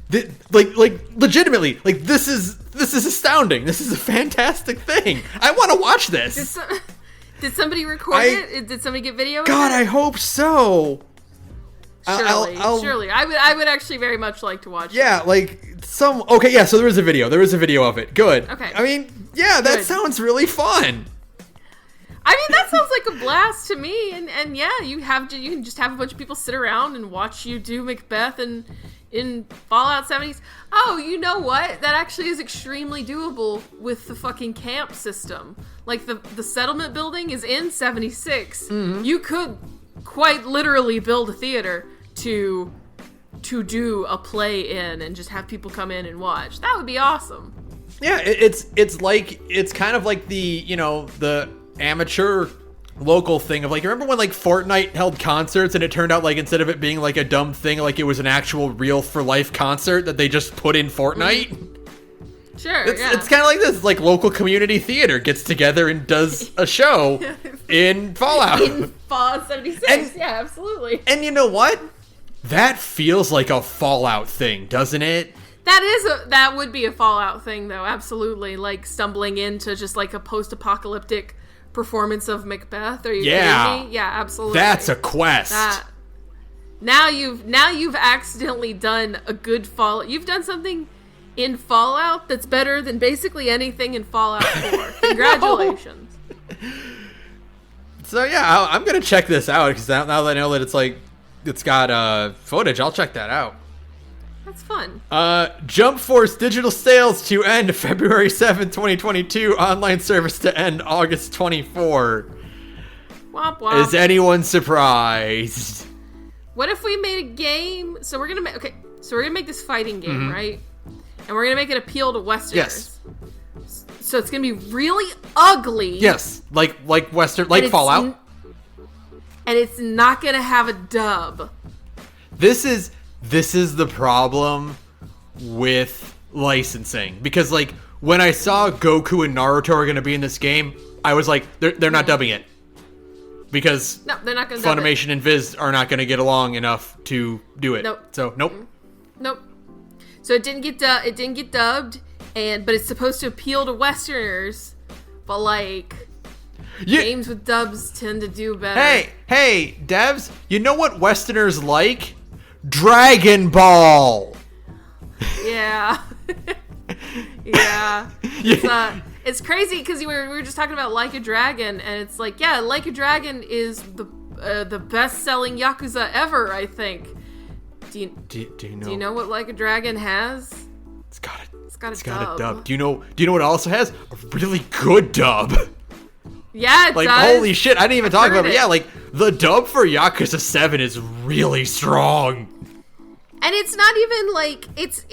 Like legitimately, like this is astounding. This is a fantastic thing. I want to watch this. Did somebody record it? Did somebody get video of it? God, I hope so. Surely. I would actually very much like to watch it. Yeah, like okay, yeah, so there was a video. There was a video of it. Good. Okay. I mean, yeah, that sounds really fun. I mean, that sounds like a blast to me. And yeah, you can just have a bunch of people sit around and watch you do Macbeth and in Fallout 70s. Oh, you know what? That actually is extremely doable with the fucking camp system. Like the settlement building is in 76. Mm-hmm. You could quite literally build a theater to do a play in and just have people come in and watch. That would be awesome. Yeah, it's kind of like the amateur local thing of like, you remember when like Fortnite held concerts and it turned out like instead of it being like a dumb thing, like it was an actual real for life concert that they just put in Fortnite? Sure, it's kind of like this, like local community theater gets together and does a show in Fallout. In Fallout 76, yeah, absolutely. And you know what? That feels like a Fallout thing, doesn't it? That would be a Fallout thing, though, absolutely. Like stumbling into just like a post-apocalyptic performance of Macbeth. Are you kidding me? Yeah, absolutely. That's a quest. Now you've accidentally done a good Fallout. You've done something in Fallout that's better than basically anything in Fallout 4. Congratulations. So yeah, I'm gonna check this out because now that I know that it's got footage, I'll check that out. That's fun. Jump Force digital sales to end February 7th, 2022. Online service to end August 24. Womp womp. Is anyone surprised? What if we made a game? So we're gonna make this fighting game, right? And we're gonna make it appeal to Westerners. Yes. So it's gonna be really ugly. Yes, like Western, like Fallout. And it's not gonna have a dub. This is the problem with licensing, because like when I saw Goku and Naruto are going to be in this game, I was like, they're not dubbing it, because they're not going to. Funimation and Viz are not going to get along enough to do it. Nope. So nope. So it didn't get dubbed, but it's supposed to appeal to Westerners, but like games with dubs tend to do better. Hey, devs, you know what Westerners like? Dragon Ball. Yeah. Yeah. It's crazy because we were just talking about Like a Dragon, and it's like, yeah, Like a Dragon is the best-selling Yakuza ever, I think. Do you know what Like a Dragon has? It's got a dub. Do you know what it also has? A really good dub. Yeah, it like, does. Holy shit, I didn't even talk about it. Yeah, like, the dub for Yakuza 7 is really strong. And it's not even, like, it's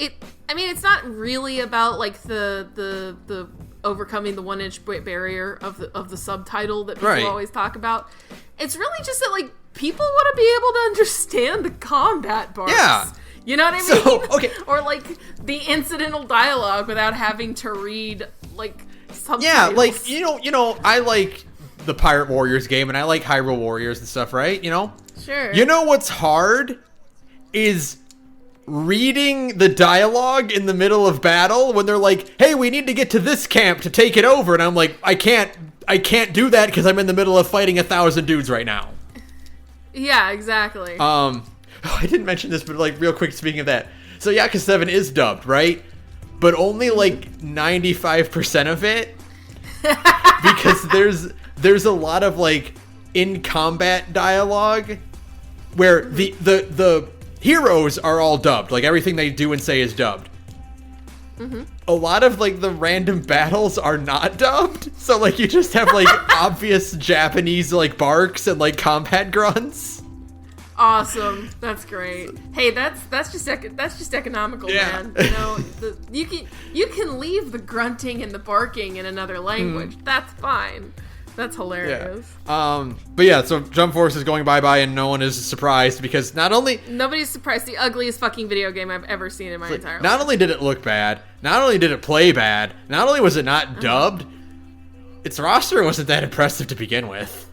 not really about, like, the overcoming the 1-inch barrier of the subtitle that people always talk about. It's really just that, like, people want to be able to understand the combat parts. Yeah. You know what I mean? So, okay. Or, like, the incidental dialogue without having to read, like, subtitles. Yeah, like, you know, I like the Pirate Warriors game, and I like Hyrule Warriors and stuff, right? You know? Sure. You know what's hard? Is reading the dialogue in the middle of battle when they're like, hey, we need to get to this camp to take it over. And I'm like, I can't do that because I'm in the middle of fighting 1,000 dudes right now. Yeah, exactly. I didn't mention this, but like real quick, speaking of that. So Yakuza 7 is dubbed, right? But only like 95% of it. Because there's a lot of like in combat dialogue where the heroes are all dubbed. Like everything they do and say is dubbed. Mm-hmm. A lot of like the random battles are not dubbed. So like you just have like obvious Japanese like barks and like combat grunts. Awesome. That's great. Hey, that's just economical, man. You know, you can leave the grunting and the barking in another language. That's fine. That's hilarious. Yeah. But yeah, so Jump Force is going bye-bye and no one is surprised because nobody's surprised. The ugliest fucking video game I've ever seen in my entire life. Not only did it look bad, not only did it play bad, not only was it not dubbed, its roster wasn't that impressive to begin with.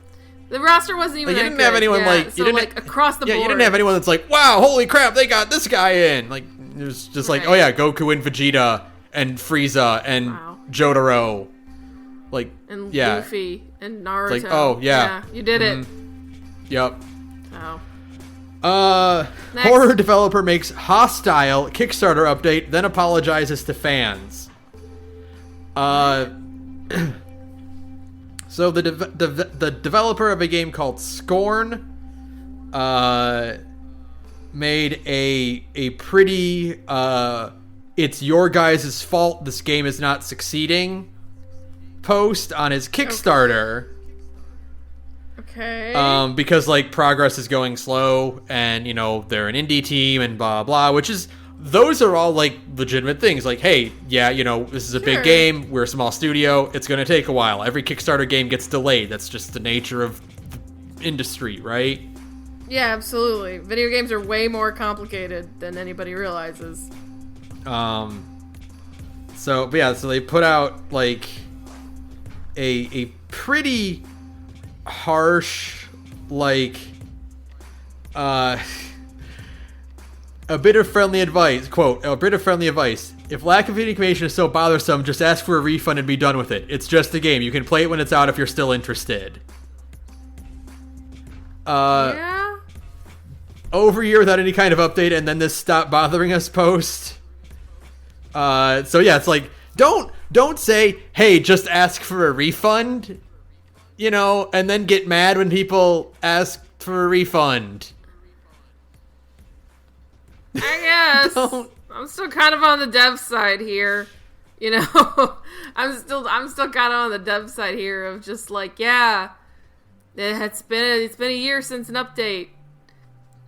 The roster wasn't even you didn't have anyone across the board. You didn't have anyone that's like, wow, holy crap, they got this guy in. Like, it was just like, oh yeah, Goku and Vegeta and Frieza and Jotaro. Like, and Luffy and Naruto. It's like, oh yeah. You did it. Yep. Oh. Horror developer makes hostile Kickstarter update, then apologizes to fans. So the developer of a game called Scorn made a pretty it's your guys' fault this game is not succeeding post on his Kickstarter. Okay. Because like progress is going slow and you know they're an indie team and blah blah, which is those are all like legitimate things. Like, hey, yeah, you know, this is a big game. We're a small studio. It's going to take a while. Every Kickstarter game gets delayed. That's just the nature of the industry, right? Yeah, absolutely. Video games are way more complicated than anybody realizes. So they put out like a pretty harsh like a bit of friendly advice, quote, a bit of friendly advice. If lack of information is so bothersome, just ask for a refund and be done with it. It's just a game. You can play it when it's out if you're still interested. Yeah? Over a year without any kind of update, and then this stop bothering us post. So yeah, it's like, don't say, hey, just ask for a refund, you know, and then get mad when people ask for a refund. I guess. I'm still kind of on the dev side here. You know, I'm still kind of on the dev side here of just like, yeah, it's been a year since an update.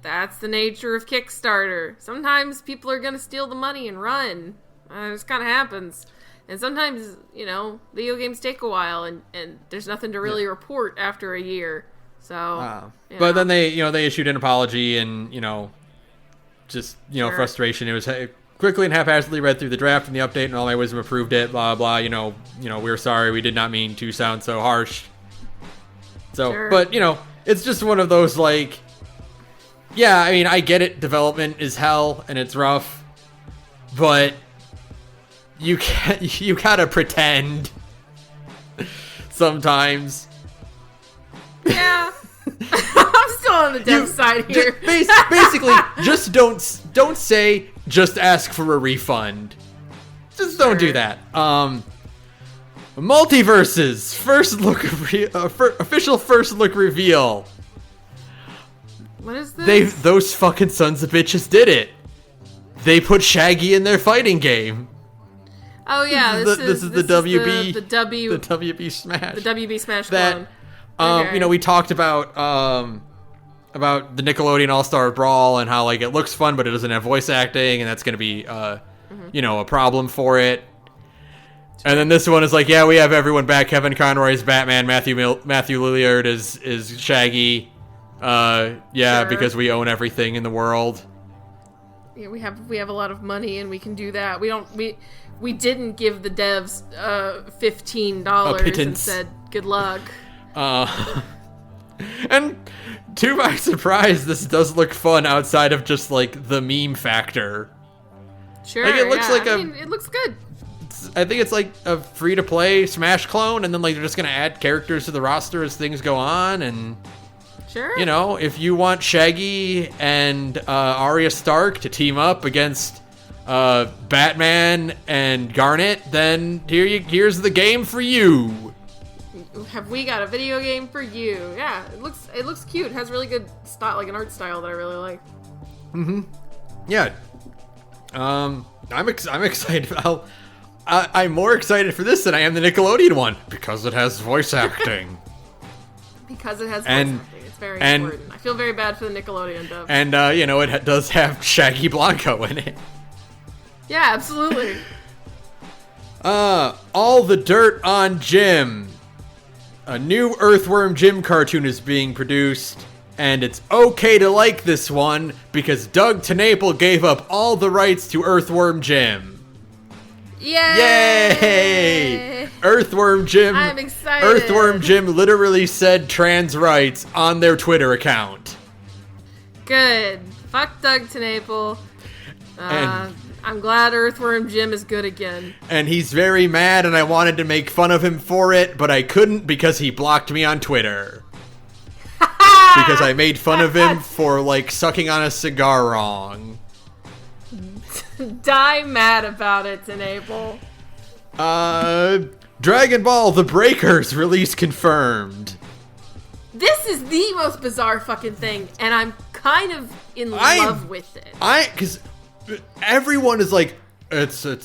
That's the nature of Kickstarter. Sometimes people are gonna steal the money and run. It just kind of happens. And sometimes, you know, video games take a while and there's nothing to really report after a year. So, but then they issued an apology and, you know, just, you know, frustration. It was quickly and haphazardly read through the draft and the update and all my wisdom approved it, blah, blah, you know, we're sorry. We did not mean to sound so harsh. So, but, you know, it's just one of those, like, yeah, I mean, I get it. Development is hell and it's rough, but you gotta pretend sometimes. Yeah. I'm still on the dev side here. Basically, just don't say, just ask for a refund. Just don't do that. Multiverses first look official first look reveal. What is this? Those fucking sons of bitches did it. They put Shaggy in their fighting game. Oh yeah, this is the WB Smash. The WB Smash that, clone. Okay. We talked about the Nickelodeon All-Star Brawl and how like it looks fun, but it doesn't have voice acting, and that's going to be a problem for it. And then this one is like, yeah, we have everyone back. Kevin Conroy's Batman. Matthew Lillard is Shaggy. Sure. Because we own everything in the world. Yeah, we have a lot of money and we can do that. We didn't give the devs $15 and said good luck. And to my surprise, this does look fun outside of just like the meme factor. Sure, like, it looks it looks good. I think it's like a free-to-play Smash clone, and then like they're just gonna add characters to the roster as things go on, and sure. If you want Shaggy and Arya Stark to team up against Batman and Garnet, then here's the game for you. Have we got a video game for you? Yeah, it looks cute. It has really good style, like an art style that I really like. Mm-hmm. Yeah. I'm excited. I'm more excited for this than I am the Nickelodeon one because it has voice acting. Because it has voice acting. It's very important. I feel very bad for the Nickelodeon dub. And, it does have Shaggy Blanco in it. Yeah, absolutely. All the dirt on Jim. A new Earthworm Jim cartoon is being produced, and it's okay to like this one because Doug TenNapel gave up all the rights to Earthworm Jim. Yay! Earthworm Jim. I'm excited. Earthworm Jim literally said trans rights on their Twitter account. Good. Fuck Doug TenNapel. I'm glad Earthworm Jim is good again. And he's very mad, and I wanted to make fun of him for it, but I couldn't because he blocked me on Twitter. Because I made fun of him for, like, sucking on a cigar wrong. Die mad about it, TenNapel. Dragon Ball The Breakers release confirmed. This is the most bizarre fucking thing, and I'm kind of in love with it. Because everyone is like, it's like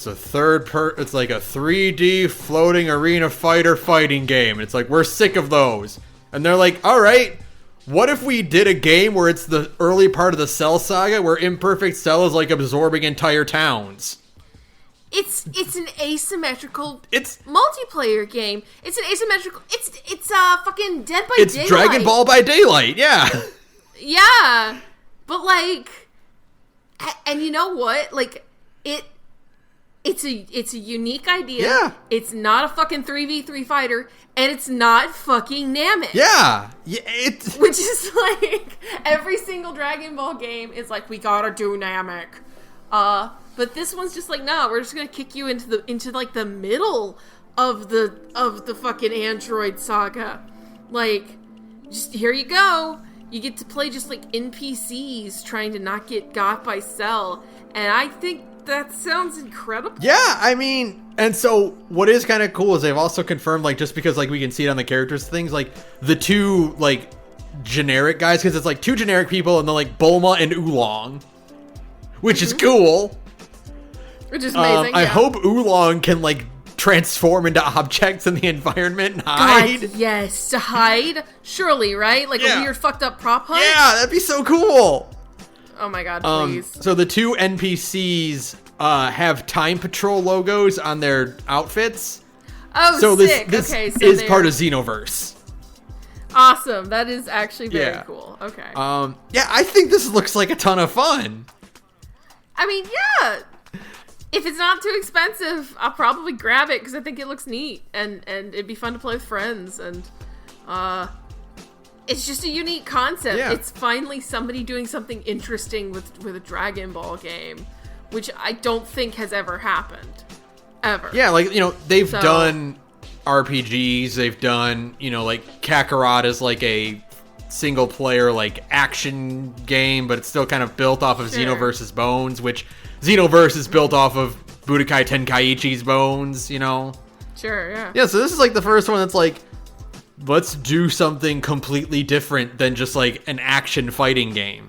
a 3D floating arena fighting game. And it's like, we're sick of those. And they're like, all right, what if we did a game where it's the early part of the Cell saga where Imperfect Cell is like absorbing entire towns? It's an asymmetrical multiplayer game. It's an asymmetrical. It's fucking Dead by Daylight. It's Dragon Ball by Daylight. Yeah. Yeah, but like, and you know what? Like, it's a unique idea. Yeah. It's not a fucking 3v3 fighter, and it's not fucking Namek. Yeah. Which is like every single Dragon Ball game is like, we gotta do Namek. But this one's just like, no, we're just gonna kick you into like the middle of the fucking Android saga. Like, just here you go. You get to play just like NPCs trying to not get got by Cell, and I think that sounds incredible. Yeah, I mean, and so what is kind of cool is they've also confirmed, like, just because like we can see it on the characters things, like the two like generic guys, because it's like two generic people, and then like Bulma and Oolong, which is cool. Which is amazing. I hope Oolong can like transform into objects in the environment and hide. God, yes, to hide, surely, right? Like a weird fucked up prop hunt. Yeah, that'd be so cool. Oh my god, please. So the two NPCs have Time Patrol logos on their outfits. Oh, so sick. This okay, so is part of Xenoverse. Awesome. That is actually very cool. Okay. Yeah, I think this looks like a ton of fun. I mean, yeah. If it's not too expensive, I'll probably grab it because I think it looks neat and it'd be fun to play with friends, and it's just a unique concept. Yeah. It's finally somebody doing something interesting with a Dragon Ball game, which I don't think has ever happened. Ever. Yeah, like, they've done RPGs, they've done, like Kakarot is like a single player like action game, but it's still kind of built off of Xenoverse's bones, which Xenoverse is built off of Budokai Tenkaichi's bones, you know? Sure, yeah. Yeah, so this is like the first one that's like, let's do something completely different than just like an action fighting game.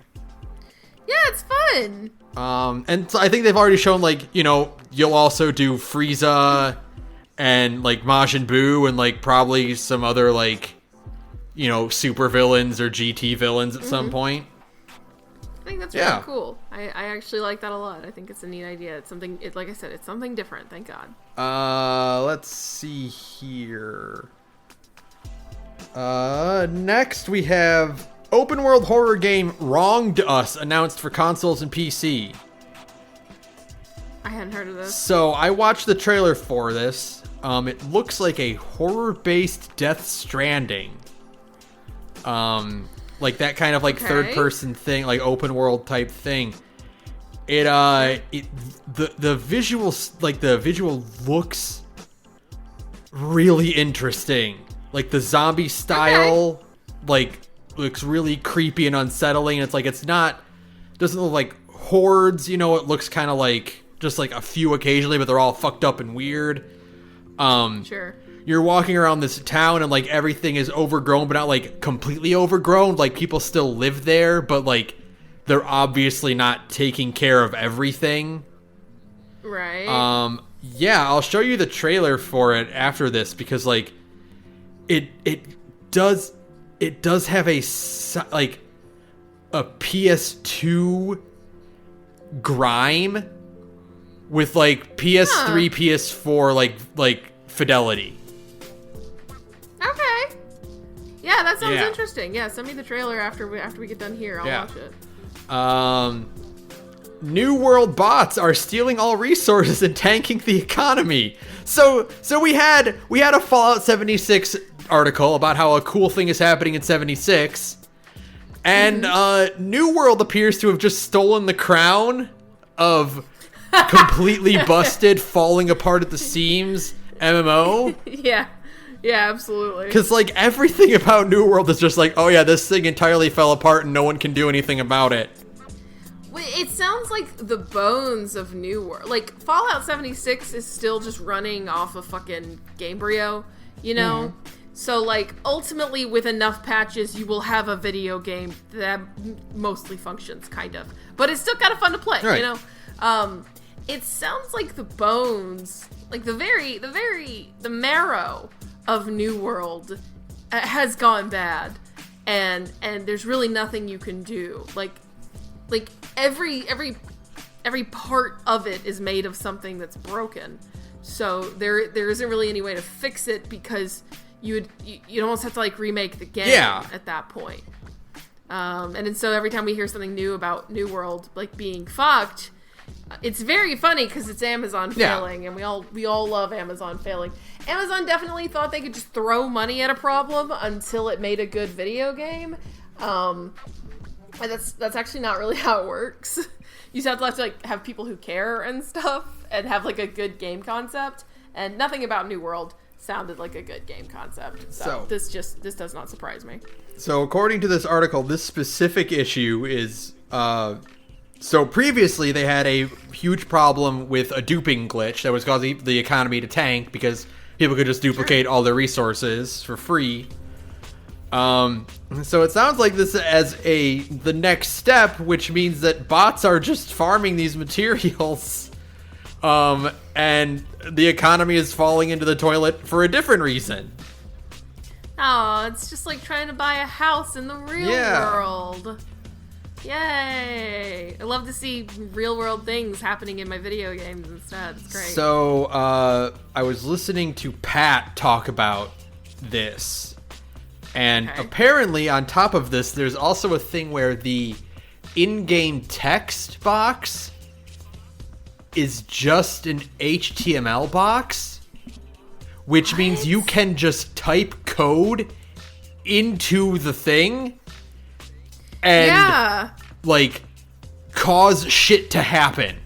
Yeah, it's fun. And so I think they've already shown like, you know, you'll also do Frieza and like Majin Buu and like probably some other like, you know, super villains or GT villains at some point. I think that's really cool. I actually like that a lot. I think it's a neat idea. It's something, like I said, it's something different. Thank God. Let's see here. Next we have open world horror game Wronged Us announced for consoles and PC. I hadn't heard of this. So I watched the trailer for this. It looks like a horror-based Death Stranding. Like that kind of like third person thing, like open world type thing. The visuals, like the visual looks really interesting. Like the zombie style, like looks really creepy and unsettling. It's like, doesn't look like hordes, you know, it looks kind of like just like a few occasionally, but they're all fucked up and weird. Sure. You're walking around this town and like everything is overgrown, but not like completely overgrown. Like people still live there, but like they're obviously not taking care of everything. Right. Yeah, I'll show you the trailer for it after this because like it does have a PS2 grime with like PS3, PS4 like fidelity. Okay. Yeah, that sounds interesting. Yeah, send me the trailer after we get done here. I'll watch it. New World bots are stealing all resources and tanking the economy. So we had a Fallout 76 article about how a cool thing is happening in 76, and New World appears to have just stolen the crown of completely busted, falling apart at the seams MMO. Yeah, absolutely. Because, like, everything about New World is just like, oh yeah, this thing entirely fell apart and no one can do anything about it. It sounds like the bones of New World. Like, Fallout 76 is still just running off of fucking Gamebryo, you know? So, like, ultimately, with enough patches, you will have a video game that mostly functions, kind of. But it's still kind of fun to play, you know? It sounds like the bones, like the marrow of New World has gone bad, and there's really nothing you can do. Like every part of it is made of something that's broken, so there isn't really any way to fix it because you'd almost have to like remake the game at that point. And so every time we hear something new about New World like being fucked, it's very funny because it's Amazon failing, and we all love Amazon failing. Amazon definitely thought they could just throw money at a problem until it made a good video game. And that's actually not really how it works. You just have to like have people who care and stuff, and have like a good game concept. And nothing about New World sounded like a good game concept. So this does not surprise me. So according to this article, this specific issue is so previously they had a huge problem with a duping glitch that was causing the economy to tank because people could just duplicate all their resources for free. So it sounds like this as the next step, which means that bots are just farming these materials, and the economy is falling into the toilet for a different reason. Oh, it's just like trying to buy a house in the real world. Yay! I love to see real world things happening in my video games instead. It's great. So, I was listening to Pat talk about this. And apparently, on top of this, there's also a thing where the in-game text box is just an HTML box, which means you can just type code into the thing and like cause shit to happen.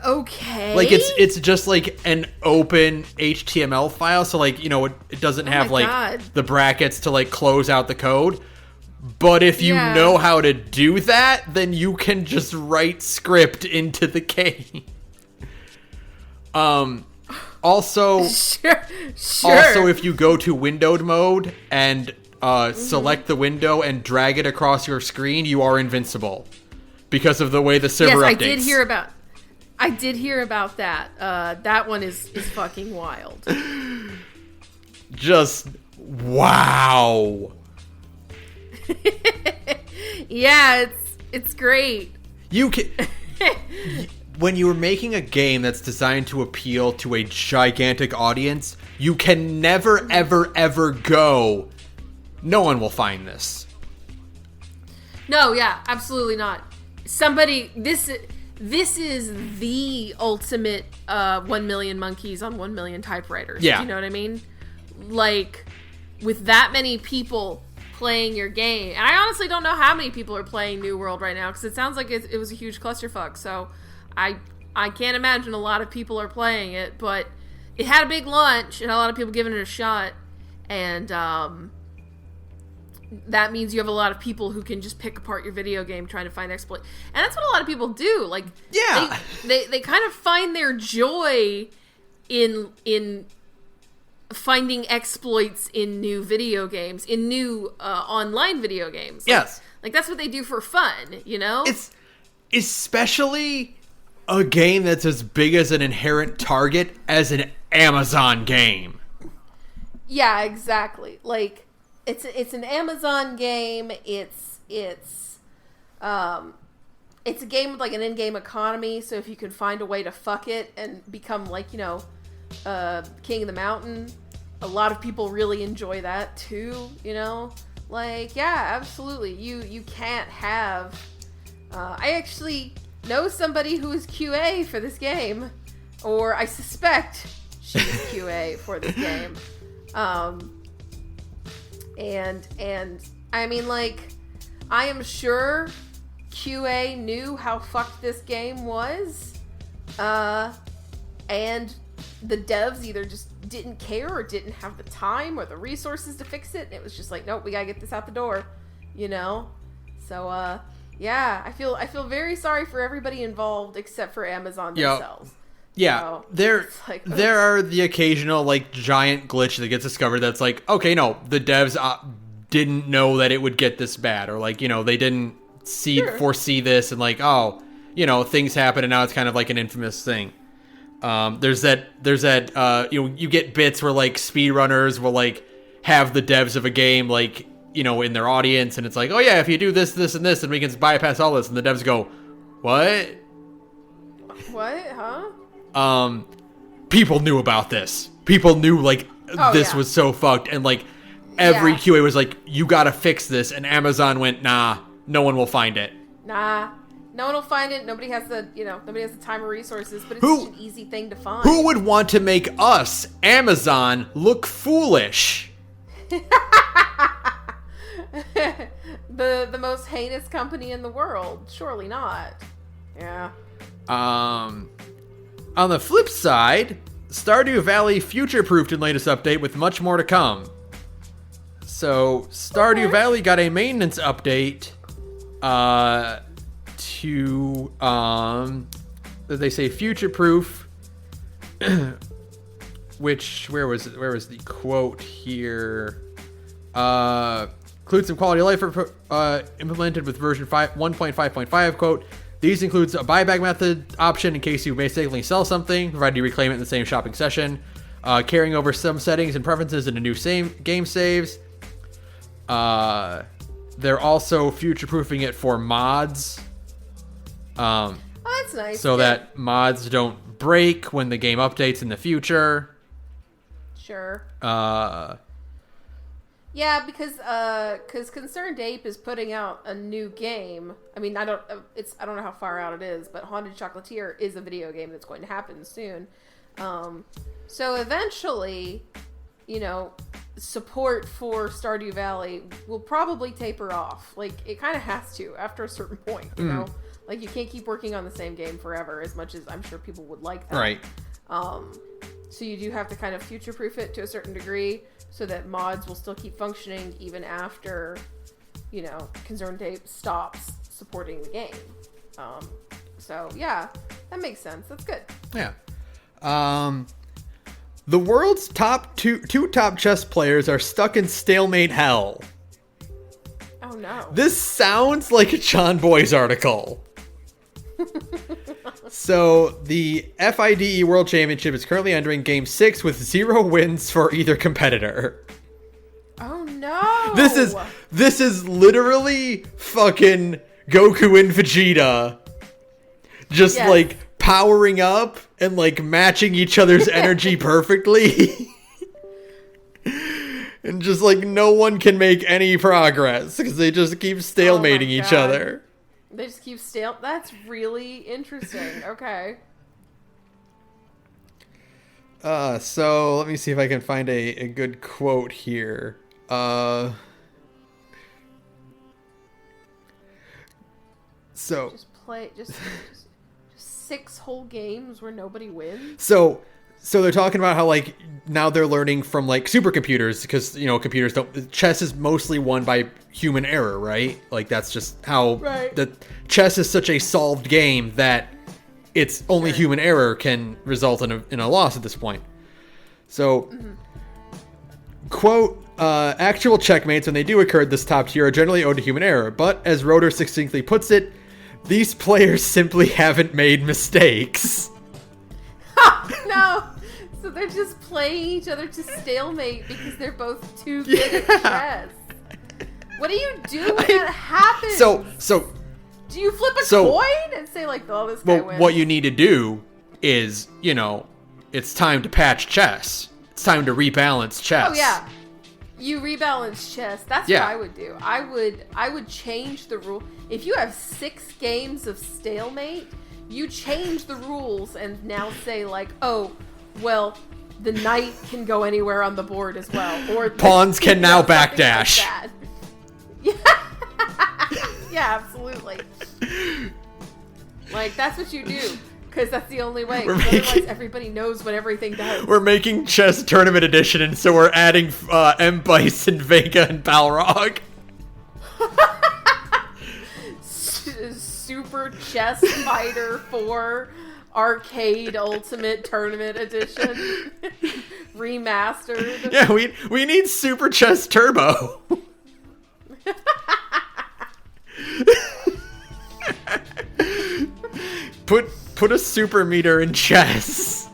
Okay. Like it's just like an open HTML file, so like, you know, it doesn't have like the brackets to like close out the code, But if you know how to do that, then you can just write script into the game. Also, also, if you go to windowed mode and select the window and drag it across your screen, you are invincible because of the way the server updates. I did hear about that. That one is fucking wild. Just wow. Yeah, it's great. You can when you're making a game that's designed to appeal to a gigantic audience, you can never ever ever go, no one will find this. No, yeah, absolutely not. This is the ultimate 1 million monkeys on 1 million typewriters. Yeah. You know what I mean? Like, with that many people playing your game, and I honestly don't know how many people are playing New World right now, because it sounds like it was a huge clusterfuck, so I can't imagine a lot of people are playing it, but it had a big launch, and a lot of people giving it a shot, and that means you have a lot of people who can just pick apart your video game trying to find exploit. And that's what a lot of people do. Like, yeah, they kind of find their joy in finding exploits in new video games, in new online video games. Like, yes. Like, that's what they do for fun, you know? It's especially a game that's as big as an inherent target as an Amazon game. Yeah, exactly. Like, it's an Amazon game. It's a game with like an in-game economy. So if you can find a way to fuck it and become like, you know, King of the Mountain, a lot of people really enjoy that too. You know, like, yeah, absolutely. You can't have. I actually know somebody who is QA for this game, or I suspect she's QA for this game. And I mean, like, I am sure QA knew how fucked this game was, and the devs either just didn't care or didn't have the time or the resources to fix it. It was just like, nope, we gotta get this out the door, you know? So, yeah, I feel very sorry for everybody involved except for Amazon themselves. Yeah, so, there are the occasional, like, giant glitch that gets discovered that's like, okay, no, the devs didn't know that it would get this bad, or, like, you know, they didn't foresee this, and, like, oh, you know, things happen, and now it's kind of like an infamous thing. There's that, you know, you get bits where, like, speedrunners will, like, have the devs of a game, like, you know, in their audience, and it's like, oh yeah, if you do this, this, and this, and we can bypass all this, and the devs go, what? What? Huh? People knew about this. People knew, like, this was so fucked, and, like, every QA was like, you gotta fix this, and Amazon went, nah, no one will find it. Nah, no one will find it. Nobody has the time or resources, but it's such an easy thing to find. Who would want to make us, Amazon, look foolish? The most heinous company in the world. Surely not. Yeah. On the flip side, Stardew Valley future-proofed in latest update with much more to come. So, Stardew Valley got a maintenance update to they say future-proof, which where was the quote here? Includes some quality of life implemented with version 1.5.5, quote. These includes a buyback method option in case you mistakenly sell something, provided you reclaim it in the same shopping session. Carrying over some settings and preferences into new game saves. They're also future-proofing it for mods. Oh, that's nice. So that mods don't break when the game updates in the future. Sure. Yeah, because Concerned Ape is putting out a new game. I mean, I don't know how far out it is, but Haunted Chocolatier is a video game that's going to happen soon. So eventually, you know, support for Stardew Valley will probably taper off. Like, it kind of has to after a certain point, you know? Like, you can't keep working on the same game forever, as much as I'm sure people would like that. Right. So you do have to kind of future-proof it to a certain degree, so that mods will still keep functioning even after Concerned Ape stops supporting the game. So yeah, that makes sense. That's good. Yeah. The world's two top chess players are stuck in stalemate hell. Oh no. This sounds like a John Boy's article. So the FIDE World Championship is currently entering Game 6 with 0 wins for either competitor. Oh no. This is literally fucking Goku and Vegeta just like powering up and like matching each other's energy perfectly. And just like no one can make any progress because they just keep stalemating each other. They just keep That's really interesting. Okay. So let me see if I can find a good quote here. So just play just 6 whole games where nobody wins. So they're talking about how like now they're learning from like supercomputers because computers don't. Chess is mostly won by human error, right? Like that's just how the chess is such a solved game that it's only human error can result in a loss at this point. So, quote, actual checkmates when they do occur at this top tier are generally owed to human error, but as Rotor succinctly puts it, these players simply haven't made mistakes. No, so they're just playing each other to stalemate because they're both too good at chess. What do you do when that happens? So do you flip a coin and say like, "Oh, this guy wins"? What you need to do is, it's time to patch chess. It's time to rebalance chess. Oh yeah, you rebalance chess. That's what I would do. I would change the rule. If you have 6 games of stalemate, you change the rules and now say like, oh, well, the knight can go anywhere on the board as well, or pawns can now backdash. Like yeah, absolutely. Like that's what you do, because that's the only way. Otherwise, everybody knows what everything does. We're making chess tournament edition, and so we're adding M. Bison, Vega, and Balrog. Super Chess Fighter 4 Arcade Ultimate Tournament Edition remastered. Yeah, we need Super Chess Turbo. Put a super meter in chess.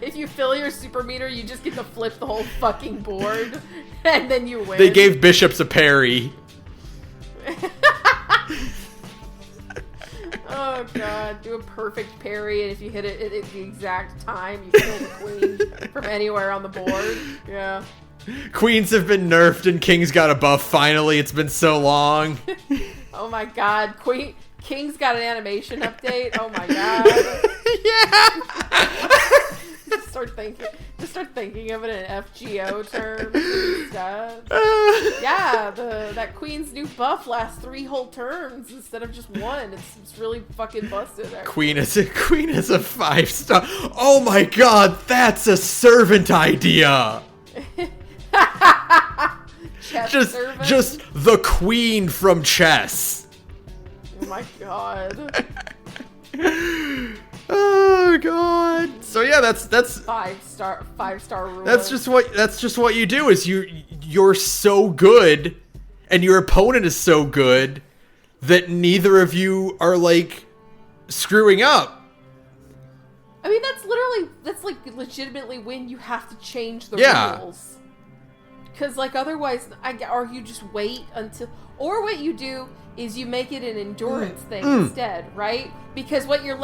If you fill your super meter, you just get to flip the whole fucking board, and then you win. They gave bishops a parry. Oh god, do a perfect parry, and if you hit it at the exact time, you kill the queen from anywhere on the board. Yeah. Queens have been nerfed and kings got a buff finally. It's been so long. Oh my god, King's got an animation update. Oh my god. Yeah. Just start thinking of it in FGO terms instead. Yeah, that Queen's new buff lasts 3 whole turns instead of just 1. It's really fucking busted. Actually. Queen is a 5-star. Oh my god, that's a servant idea. Servant? Just the queen from chess. Oh my god. Oh god. So yeah, that's 5-star rule. That's just what you do is you're so good and your opponent is so good that neither of you are like screwing up. I mean, that's like legitimately when you have to change the rules. Because, like, otherwise, or you just wait until... Or what you do is you make it an endurance thing instead, right? Because what you're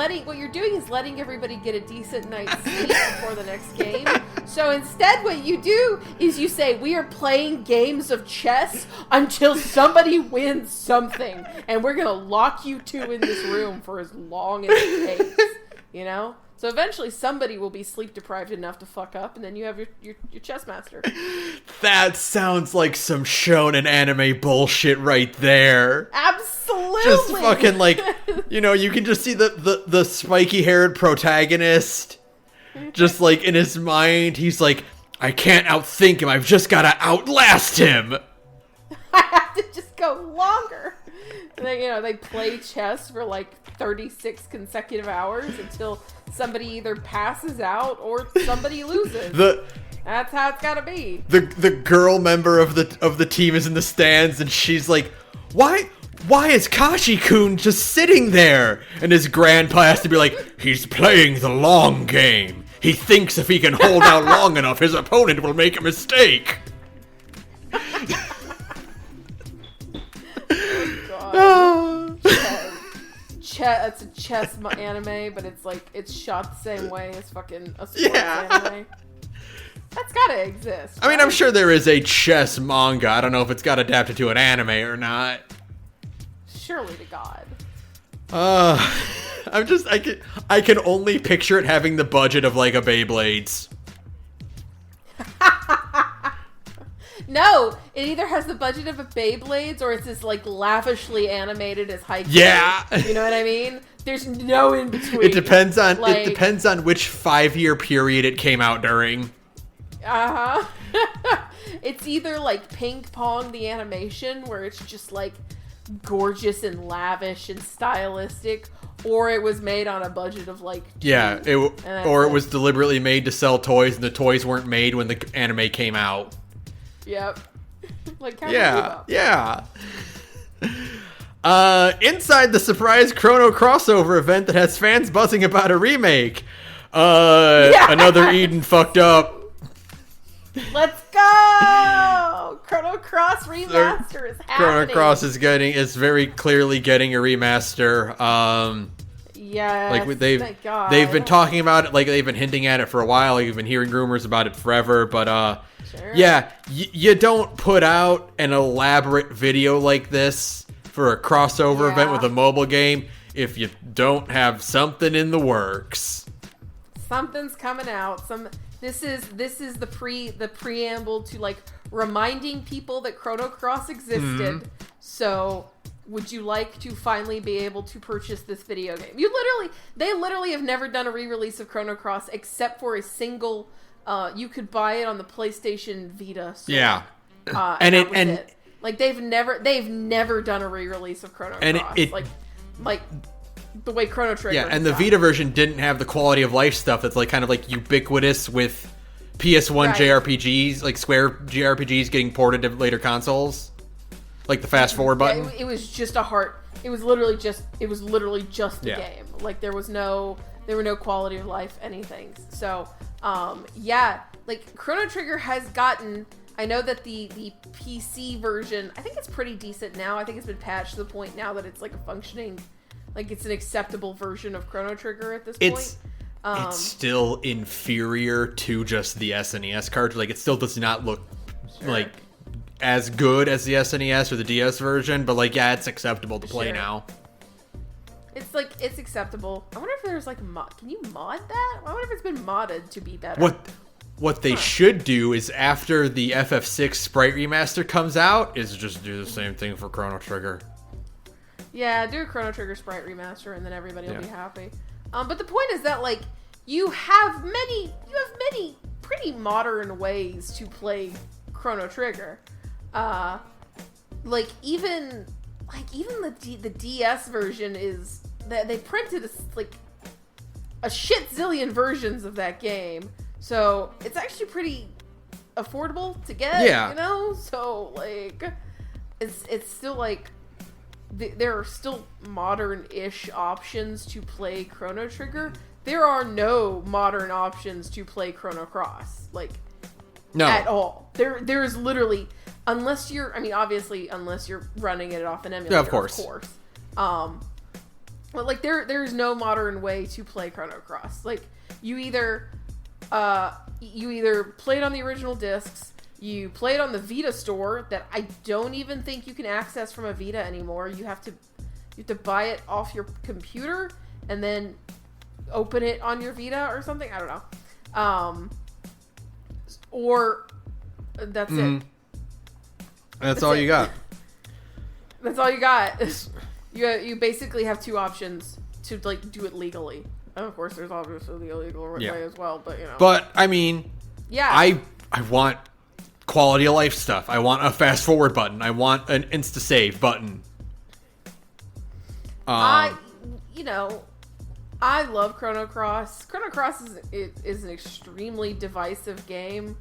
doing is letting everybody get a decent night's sleep before the next game. So instead what you do is you say, we are playing games of chess until somebody wins something. And we're going to lock you two in this room for as long as it takes. You know? So eventually somebody will be sleep deprived enough to fuck up, and then you have your chess master. That sounds like some shonen anime bullshit right there. Absolutely. Just fucking like, you can just see the spiky haired protagonist. Just like in his mind, he's like, I can't outthink him. I've just got to outlast him. go longer. And then, they play chess for like 36 consecutive hours until somebody either passes out or somebody loses. That's how it's gotta be. The girl member of the team is in the stands, and she's like, Why is Kashi-kun just sitting there? And his grandpa has to be like, he's playing the long game. He thinks if he can hold out long enough, his opponent will make a mistake. Oh, God. It's a chess anime, but it's shot the same way as fucking a sports anime. That's gotta exist. Right? I mean, I'm sure there is a chess manga. I don't know if it's got adapted to an anime or not. Surely to God. I can only picture it having the budget of like a Beyblades. No, it either has the budget of a Beyblades or it's as like lavishly animated as Haikyuu. Yeah. You know what I mean? There's no in between. It depends on which 5-year period it came out during. Uh-huh. It's either like Ping Pong the animation where it's just like gorgeous and lavish and stylistic, or it was made on a budget of like it was deliberately made to sell toys and the toys weren't made when the anime came out. Yep. Like yeah. Inside the surprise Chrono crossover event that has fans buzzing about a remake. Another Eden fucked up. Let's go! Chrono Cross remaster is happening. Chrono Cross is very clearly getting a remaster. Yes. Like they've been talking about it, like they've been hinting at it for a while. Like, you've been hearing rumors about it forever, but sure. You don't put out an elaborate video like this for a crossover event with a mobile game if you don't have something in the works. Something's coming out. This is the preamble to like reminding people that Chrono Cross existed. So, would you like to finally be able to purchase this video game? They literally have never done a re-release of Chrono Cross except for a single. You could buy it on the PlayStation Vita. So, and it. Like they've never done a re-release of Chrono Cross. Like the way Chrono Trigger. Yeah, and the Vita version didn't have the quality of life stuff that's like kind of like ubiquitous with PS1 JRPGs, like Square JRPGs getting ported to later consoles, like the fast forward button. It was just It was literally just the game. Like there were no quality of life anything. So like Chrono Trigger has gotten. I know that the PC version, I think it's pretty decent now. I think it's been patched to the point now that it's like a functioning. Like, it's an acceptable version of Chrono Trigger at this point. It's still inferior to just the SNES cartridge. Like, it still does not look, like, as good as the SNES or the DS version. But, like, yeah, it's acceptable to play now. It's acceptable. I wonder if there's, like, can you mod that? I wonder if it's been modded to be better. What they should do is, after the FF6 Sprite Remaster comes out, is just do the same thing for Chrono Trigger. Yeah, do a Chrono Trigger Sprite Remaster, and then everybody will be happy. But the point is that, like, you have many pretty modern ways to play Chrono Trigger. Even the DS version is that they printed a shit zillion versions of that game, so it's actually pretty affordable to get. Yeah, you know, so like, it's still like. There are still modern-ish options to play Chrono Trigger. There are no modern options to play Chrono Cross, no, at all. There's literally, unless you're running it off an emulator, of course. But like there's no modern way to play Chrono Cross. Like you either play it on the original discs. You play it on the Vita store that I don't even think you can access from a Vita anymore. You have to buy it off your computer and then open it on your Vita or something. I don't know. Or that's it. That's all you got. That's all you got. You basically have two options to like do it legally. And of course, there's obviously the illegal way as well. But you know. But I mean, I want quality of life stuff. I want a fast forward button. I want an insta save button. I love Chrono Cross. Chrono Cross is an extremely divisive game.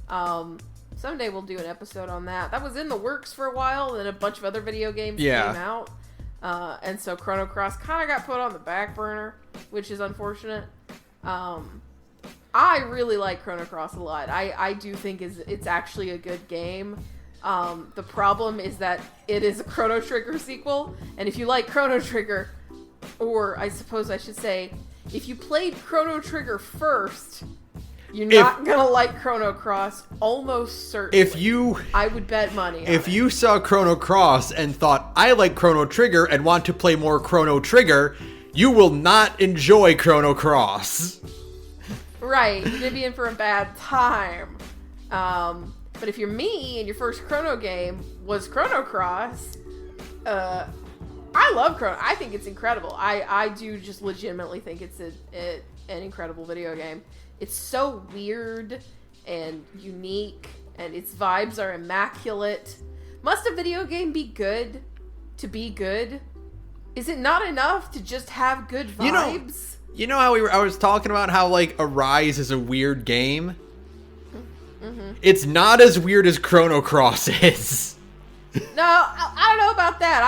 Someday we'll do an episode on that. That was in the works for a while, and a bunch of other video games came out. And so Chrono Cross kind of got put on the back burner, which is unfortunate. I really like Chrono Cross a lot. I do think it's actually a good game. The problem is that it is a Chrono Trigger sequel, and if you like Chrono Trigger, or I suppose I should say, if you played Chrono Trigger first, you're not gonna like Chrono Cross, almost certainly. I would bet money on If you saw Chrono Cross and thought, I like Chrono Trigger and want to play more Chrono Trigger, you will not enjoy Chrono Cross. Right, you're gonna be in for a bad time. But if you're me and your first Chrono game was Chrono Cross, I love Chrono. I think it's incredible. I do just legitimately think it's an incredible video game. It's so weird and unique, and its vibes are immaculate. Must a video game be good to be good? Is it not enough to just have good vibes? You know how I was talking about how, like, Arise is a weird game? Mm-hmm. It's not as weird as Chrono Cross is. No, I don't know about that.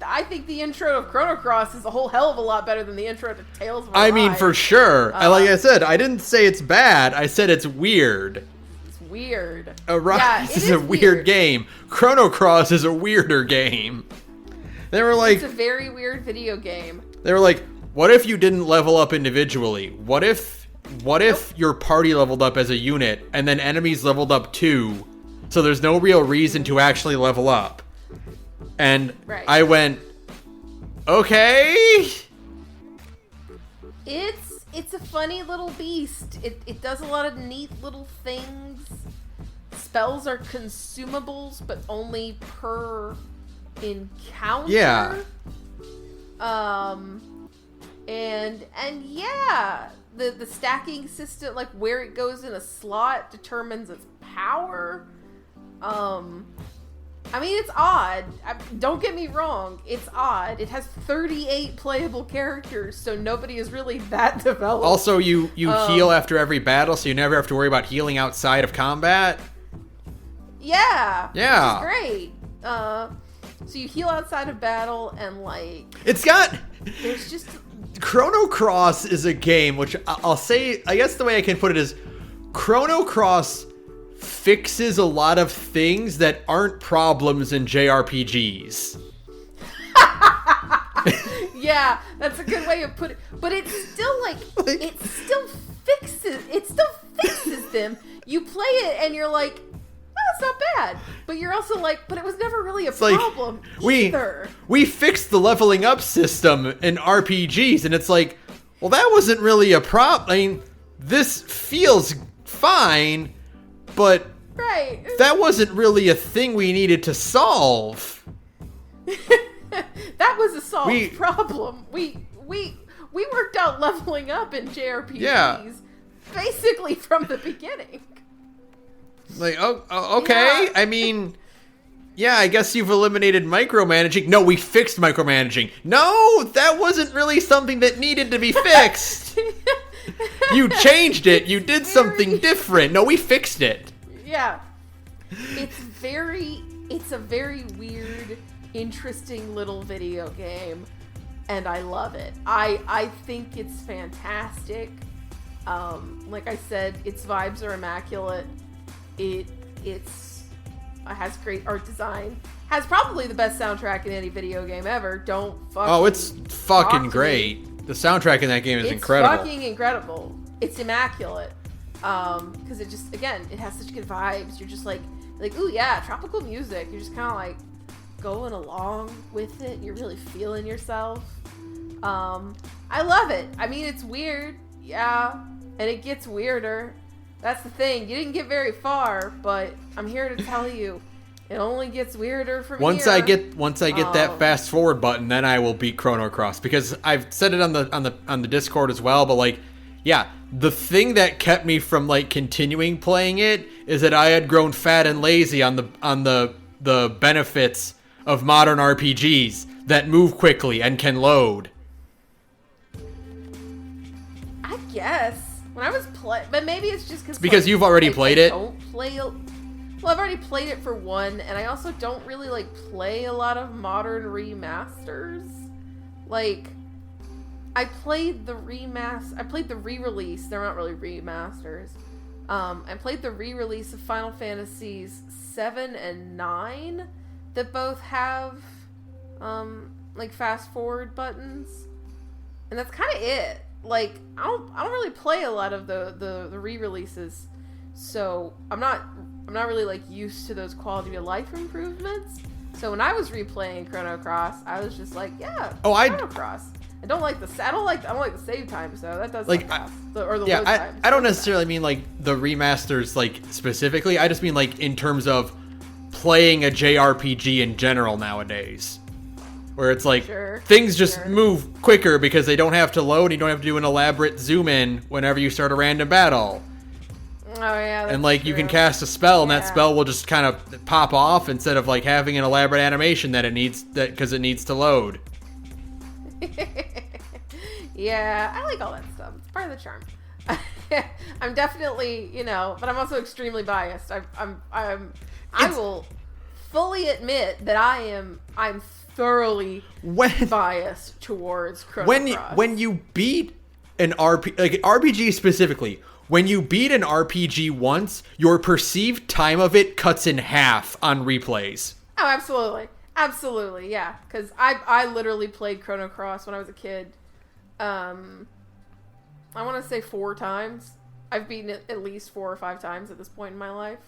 I think the intro of Chrono Cross is a whole hell of a lot better than the intro to Tales of Arise. I mean, for sure. Like I said, I didn't say it's bad. I said it's weird. It's weird. Arise is a weird game. Chrono Cross is a weirder game. They were like... It's a very weird video game. They were like, what if you didn't level up individually? What if your party leveled up as a unit, and then enemies leveled up too, so there's no real reason to actually level up? And I went, okay. It's a funny little beast. It does a lot of neat little things. Spells are consumables, but only per encounter. Yeah. And yeah, the stacking system, like where it goes in a slot, determines its power. I mean, it's odd. Don't get me wrong. It's odd. It has 38 playable characters, so nobody is really that developed. Also, you heal after every battle, so you never have to worry about healing outside of combat. Yeah. Yeah. Which is great. So you heal outside of battle, and like... There's just... Chrono Cross is a game, which I'll say... I guess the way I can put it is... Chrono Cross fixes a lot of things that aren't problems in JRPGs. Yeah, that's a good way of putting it. But it's still like it still fixes them. You play it and you're like, oh, that's not bad. But you're also like, but it was never really a problem either. We fixed the leveling up system in RPGs, and it's like, well, that wasn't really a problem. I mean, this feels fine, but that wasn't really a thing we needed to solve. That was a solved problem. We worked out leveling up in JRPGs basically from the beginning. Like, okay. Yeah. I mean, yeah, I guess you've eliminated micromanaging. No, we fixed micromanaging. No, that wasn't really something that needed to be fixed. You changed it. You did something different. No, we fixed it. Yeah. It's a very weird, interesting little video game, and I love it. I think it's fantastic. Like I said, its vibes are immaculate. It has great art design. Has probably the best soundtrack in any video game ever. It's fucking great. The soundtrack in that game is incredible. It's fucking incredible. It's immaculate. Because it just, again, it has such good vibes. You're just like, ooh yeah, tropical music. You're just kind of like going along with it. You're really feeling yourself. I love it. I mean, it's weird. Yeah. And it gets weirder. That's the thing. You didn't get very far, but I'm here to tell you, it only gets weirder from here. Once I get that fast forward button, then I will beat Chrono Cross, because I've said it on the Discord as well. But like, Yeah, the thing that kept me from like continuing playing it is that I had grown fat and lazy on the benefits of modern RPGs that move quickly and can load. I guess when I was but maybe it's just because like, you've already played it. Don't play. Well, I've already played it for one, and I also don't really like play a lot of modern remasters. Like, I played the re-release. They're not really remasters. I played the re-release of Final Fantasies 7 and 9 that both have like fast forward buttons, and that's kind of it. Like, I don't really play a lot of the re-releases, so I'm not really like used to those quality of life improvements. So when I was replaying Chrono Cross, I was just like, yeah, Chrono Cross. I don't like the save time, so that does like load time. I don't necessarily mean like the remasters like specifically. I just mean like in terms of playing a JRPG in general nowadays, where it's like things just move quicker because they don't have to load. You don't have to do an elaborate zoom in whenever you start a random battle. Oh yeah, and like true. You can cast a spell, and that spell will just kind of pop off instead of like having an elaborate animation because it needs to load. Yeah, I like all that stuff. It's part of the charm. I'm definitely, but I'm also extremely biased. I will fully admit that I'm thoroughly biased towards Chrono Cross. When you beat an RPG specifically, when you beat an RPG once, your perceived time of it cuts in half on replays. Oh, absolutely, yeah. Because I literally played Chrono Cross when I was a kid. I want to say 4 times. I've beaten it at least 4 or 5 times at this point in my life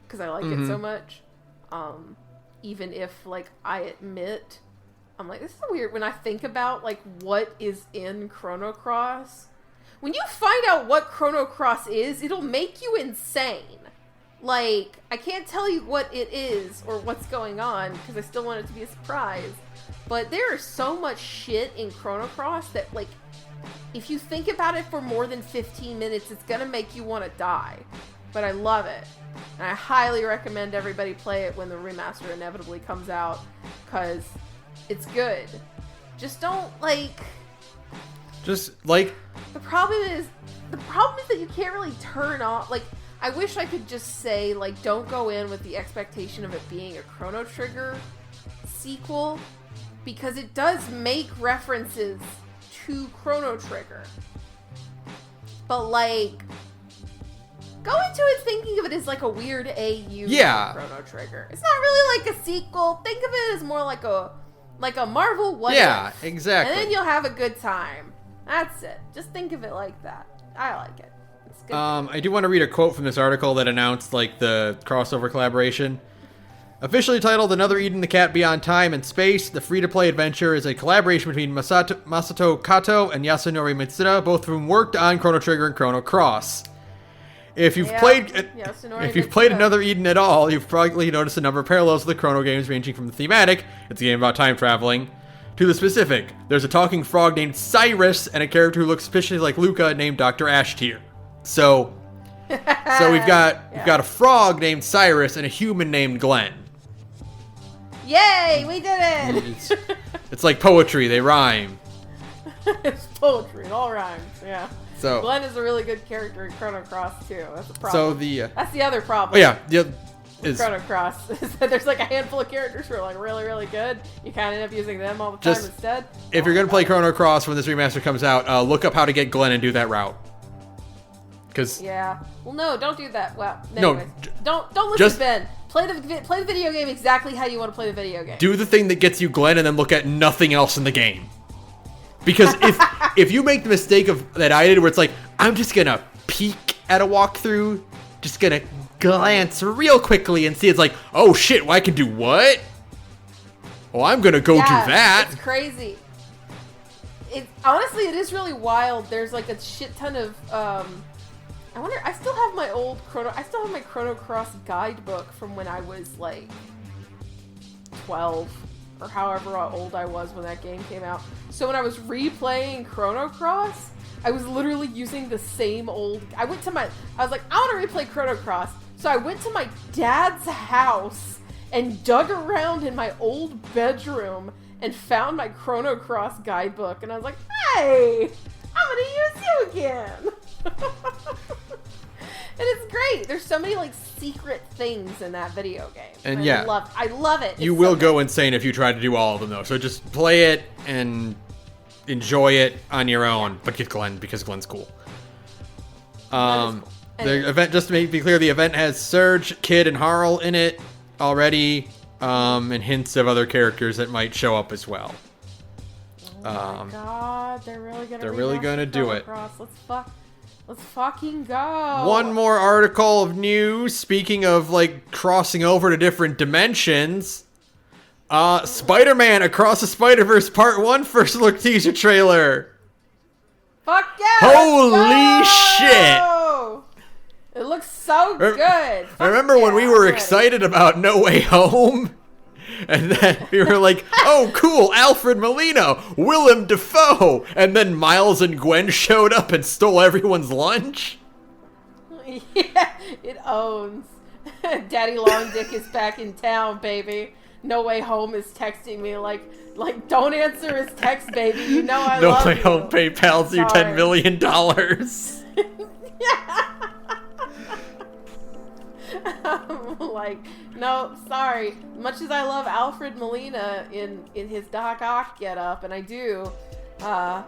because I like it so much. Even if, like, I admit, I'm like, this is weird. When I think about, like, what is in Chrono Cross, when you find out what Chrono Cross is, it'll make you insane. Like, I can't tell you what it is or what's going on because I still want it to be a surprise. But there is so much shit in Chrono Cross that, like, if you think about it for more than 15 minutes, it's gonna make you want to die. But I love it. And I highly recommend everybody play it when the remaster inevitably comes out, because it's good. Just don't, like... The problem is that you can't really turn off... Like, I wish I could just say, like, don't go in with the expectation of it being a Chrono Trigger sequel, because it does make references to Chrono Trigger. But, like... Go into it thinking of it as like a weird AU Chrono Trigger. It's not really like a sequel. Think of it as more like a Marvel what if. Exactly. And then you'll have a good time. That's it. Just think of it like that. I like it. It's good. I do want to read a quote from this article that announced like the crossover collaboration. Officially titled Another Eden the Cat Beyond Time and Space, the free-to-play adventure is a collaboration between Masato Kato and Yasunori Mitsuda, both of whom worked on Chrono Trigger and Chrono Cross. If you've played Another Eden at all, you've probably noticed a number of parallels with the Chrono games, ranging from the thematic, it's a game about time traveling, to the specific. There's a talking frog named Cyrus and a character who looks suspiciously like Luca named Dr. Ashtier. So we've got a frog named Cyrus and a human named Glenn. Yay, we did it! It's like poetry, they rhyme. It's poetry, it all rhymes, yeah. So Glenn is a really good character in Chrono Cross too. That's a problem. So that's the other problem. Oh yeah, Chrono Cross is that there's like a handful of characters who are like really, really good. You kind of end up using them all the time instead. If you're gonna play Chrono Cross when this remaster comes out, look up how to get Glenn and do that route. Well, no, don't do that. Well, anyways, don't listen to Ben. Play the video game exactly how you want to play the video game. Do the thing that gets you Glenn, and then look at nothing else in the game. Because if you make the mistake that I did, where it's like, I'm just gonna peek at a walkthrough, just gonna glance real quickly and see, it's like, oh shit, well, I can do what? Well, I'm gonna go do that. It's crazy. Honestly, it is really wild. There's like a shit ton of I still have my Chrono Cross guidebook from when I was like 12. Or however old I was when that game came out. So when I was replaying Chrono Cross, I was literally using the same old... I was like, I want to replay Chrono Cross. So I went to my dad's house and dug around in my old bedroom and found my Chrono Cross guidebook. And I was like, hey, I'm going to use you again. And it's great. There's so many, like, secret things in that video game. And I love it. You will go insane if you try to do all of them, though. So just play it and enjoy it on your own. But get Glenn, because Glenn's cool. Cool. Anyway. The event, just to be clear, the event has Surge, Kid, and Harl in it already. And hints of other characters that might show up as well. Oh my god, they're really gonna do it. Let's fucking go. One more article of news. Speaking of, like, crossing over to different dimensions. Spider-Man Across the Spider-Verse Part 1 first look teaser trailer. Fuck yeah! Holy shit! It looks so good. Remember when we were excited about No Way Home? And then we were like, oh, cool, Alfred Molina, Willem Dafoe. And then Miles and Gwen showed up and stole everyone's lunch? Yeah, it owns. Daddy Long Dick is back in town, baby. No Way Home is texting me like don't answer his text, baby. You know I love you. No Way Home PayPal's you $10 million. Yeah. I'm like, no, sorry. Much as I love Alfred Molina in his Doc Ock getup, and I do, no,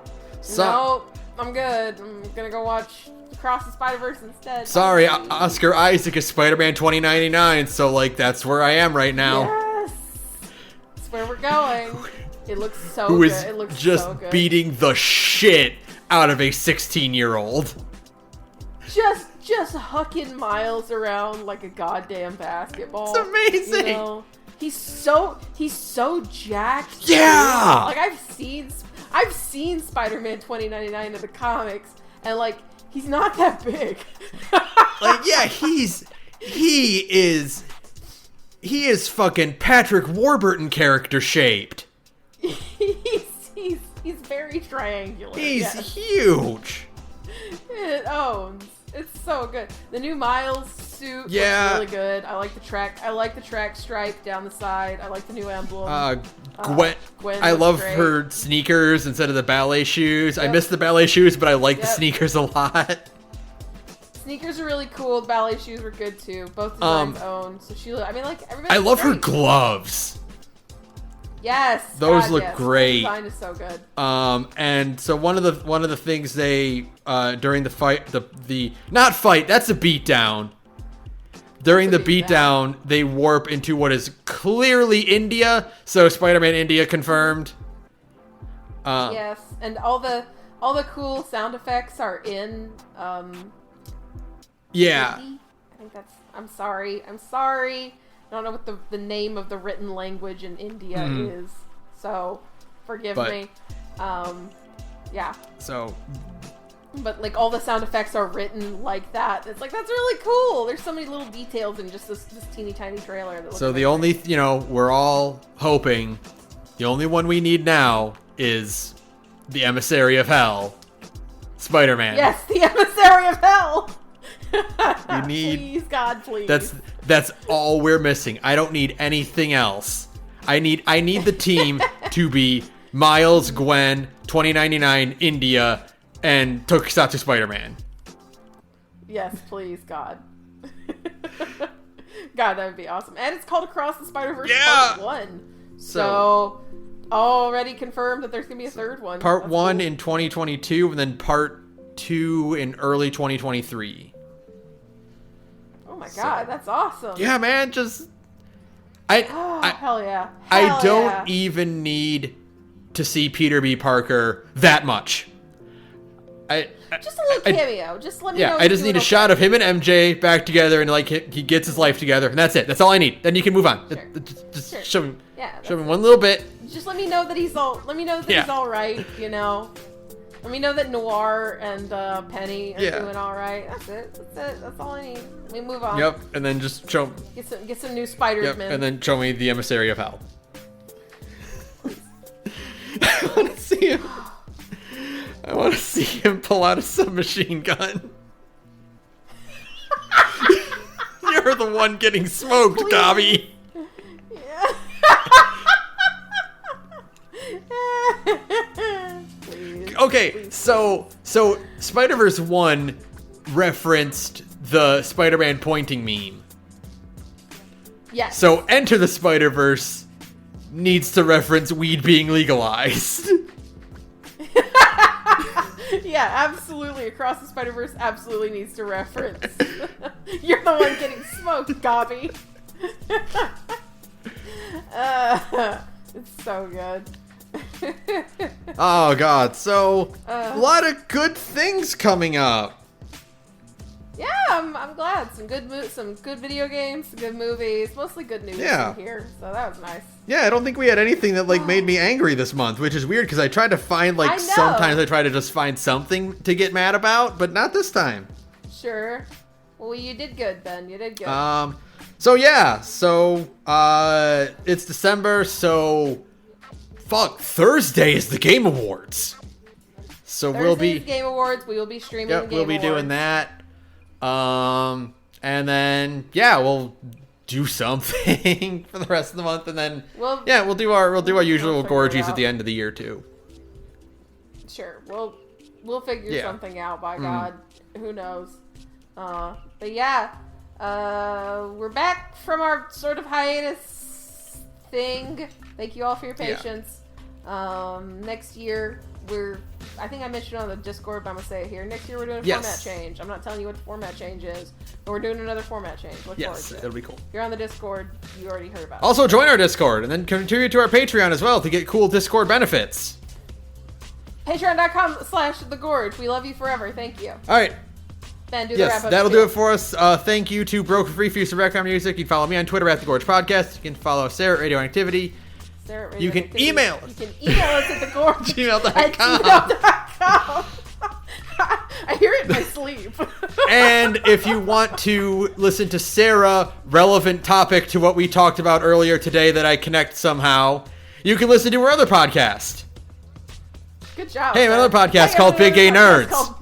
I'm good. I'm gonna go watch Across the Spider-Verse instead. Sorry, Oscar Isaac is Spider-Man 2099, so, like, that's where I am right now. Yes! That's where we're going. It looks so Who good. is It looks just so good. beating the shit out of a 16-year-old. Just hucking Miles around like a goddamn basketball. It's amazing. You know? He's so jacked. Yeah. Like I've seen Spider-Man 2099 in the comics, and like he's not that big. Like, yeah, he is fucking Patrick Warburton character shaped. he's very triangular. He's huge. It owns. It's so good. The new Miles suit looks really good. I like the track stripe down the side. I like the new emblem. Gwen I love great. her sneakers instead of the ballet shoes. Yep. I miss the ballet shoes, but I like the sneakers a lot. Sneakers are really cool. The ballet shoes were good too. Both designs own. So everybody. I love her gloves. Yes, those look great. The design is so good. And so one of the things they during the fight, the not fight, that's a beatdown. During the beatdown, they warp into what is clearly India. So Spider-Man India confirmed. Yes, and all the cool sound effects are in. Yeah. Hindi? I think that's. I'm sorry. I don't know what the name of the written language in India is, so forgive me. Yeah. So. But like all the sound effects are written like that. It's like that's really cool. There's so many little details in just this teeny tiny trailer. That So the only we're all hoping, the only one we need now is the Emissary of Hell, Spider-Man. Yes, the Emissary of Hell. You need. Please, God, please. That's all we're missing. I don't need anything else. I need the team to be Miles, Gwen, 2099, India, and Tokusatsu Spider-Man. Yes, please, God. God, that would be awesome. And it's called Across the Spider-Verse Part 1. So already confirmed that there's going to be a third one. Part 1 in 2022, and then Part 2 in early 2023. Oh my God, that's awesome. Yeah, man, just... hell yeah. I don't even need to see Peter B. Parker that much. Just a little cameo. Just let me know. Yeah, I just need a shot of him and MJ back together, and like he gets his life together, and that's it. That's all I need. Then you can move on. Sure. Just show him. Yeah, show him one little bit. Just let me know that he's all. Let me know that he's all right. You know. Let me know that Noir and Penny are doing all right. That's it. That's all I need. Let me move on. Yep, and then just show. Get some new Spider-Man. Yep, and then show me the Emissary of Hell. I want to see him. I want to see him pull out a submachine gun. You're the one getting smoked, Please. Dobby. Yeah. Okay, so Spider-Verse 1 referenced the Spider-Man pointing meme. Yes. So Enter the Spider-Verse needs to reference weed being legalized. Yeah, absolutely. Across the Spider-Verse absolutely needs to reference. You're the one getting smoked, Gobby. It's so good. Oh god, so a lot of good things coming up. Yeah, I'm glad. Some good video games, some good movies, mostly good news in here. So that was nice. Yeah, I don't think we had anything that made me angry this month, which is weird because I tried to find sometimes I try to just find something to get mad about, but not this time. Sure. Well, you did good then. You did good. So yeah, it's December, so Thursday is the Game Awards. So Thursday's Game Awards. We will be streaming the Game Awards. We'll be doing that. And then we'll do something for the rest of the month, and then we'll do our usual gorgies at the end of the year too. Sure, we'll figure something out. By God, who knows? But yeah, we're back from our sort of hiatus thing. Thank you all for your patience. Next year I think I mentioned on the Discord, but I'm going to say it here. Next year we're doing a format change. I'm not telling you what the format change is, but we're doing another format change. Look forward to it. It'll be cool. If you're on the Discord, you already heard about it. Also, join our Discord, and then contribute to our Patreon as well to get cool Discord benefits. Patreon.com/thegorge. We love you forever. Thank you. All right. Ben, do the wrap up. That'll do it for us. Thank you to Broke Free for use of background music. You can follow me on Twitter at thegorgepodcast. You can follow Sara at radioinactivity. You can email us. You can email us at gmail.com. I hear it in my sleep. And if you want to listen to Sara, relevant topic to what we talked about earlier today that I connect somehow, you can listen to her other podcast. Good job. Hey, my other podcast called Big Gay Nerds.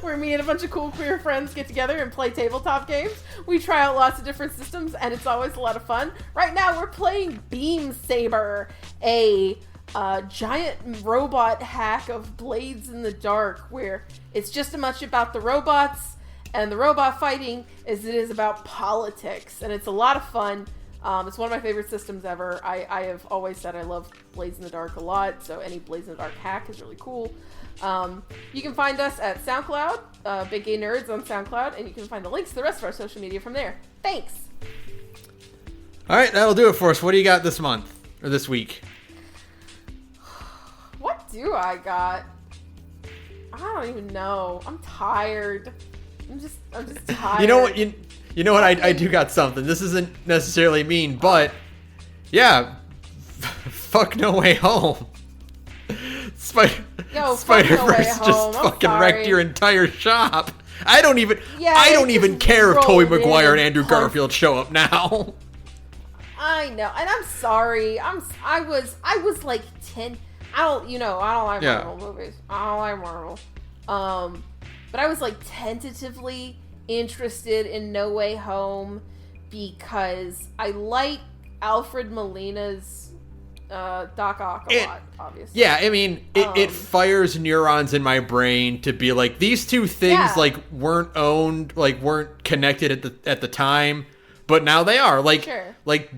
Where me and a bunch of cool queer friends get together and play tabletop games. We try out lots of different systems, and it's always a lot of fun. Right now, we're playing Beam Saber, a giant robot hack of Blades in the Dark, where it's just as much about the robots and the robot fighting as it is about politics, and it's a lot of fun. It's one of my favorite systems ever. I have always said I love Blades in the Dark a lot, so any Blades in the Dark hack is really cool. You can find us at SoundCloud, Big Gay Nerds on SoundCloud, and you can find the links to the rest of our social media from there. Thanks! Alright, that'll do it for us. What do you got this month? Or this week? What do I got? I don't even know. I'm tired. I'm just tired. You know what? You know what? I do got something. This isn't necessarily mean, but yeah, fuck No Way Home. Spider-Verse just fucking wrecked your entire shop. I don't even care if Tobey Maguire and Andrew Garfield show up now. I know, and I'm sorry. I was like 10. I don't like Marvel movies. I don't like Marvel. But I was like tentatively interested in No Way Home because I like Alfred Molina's Doc Ock a lot, obviously. Yeah, I mean, it fires neurons in my brain to be like, these two things weren't connected at the time, but now they are. Like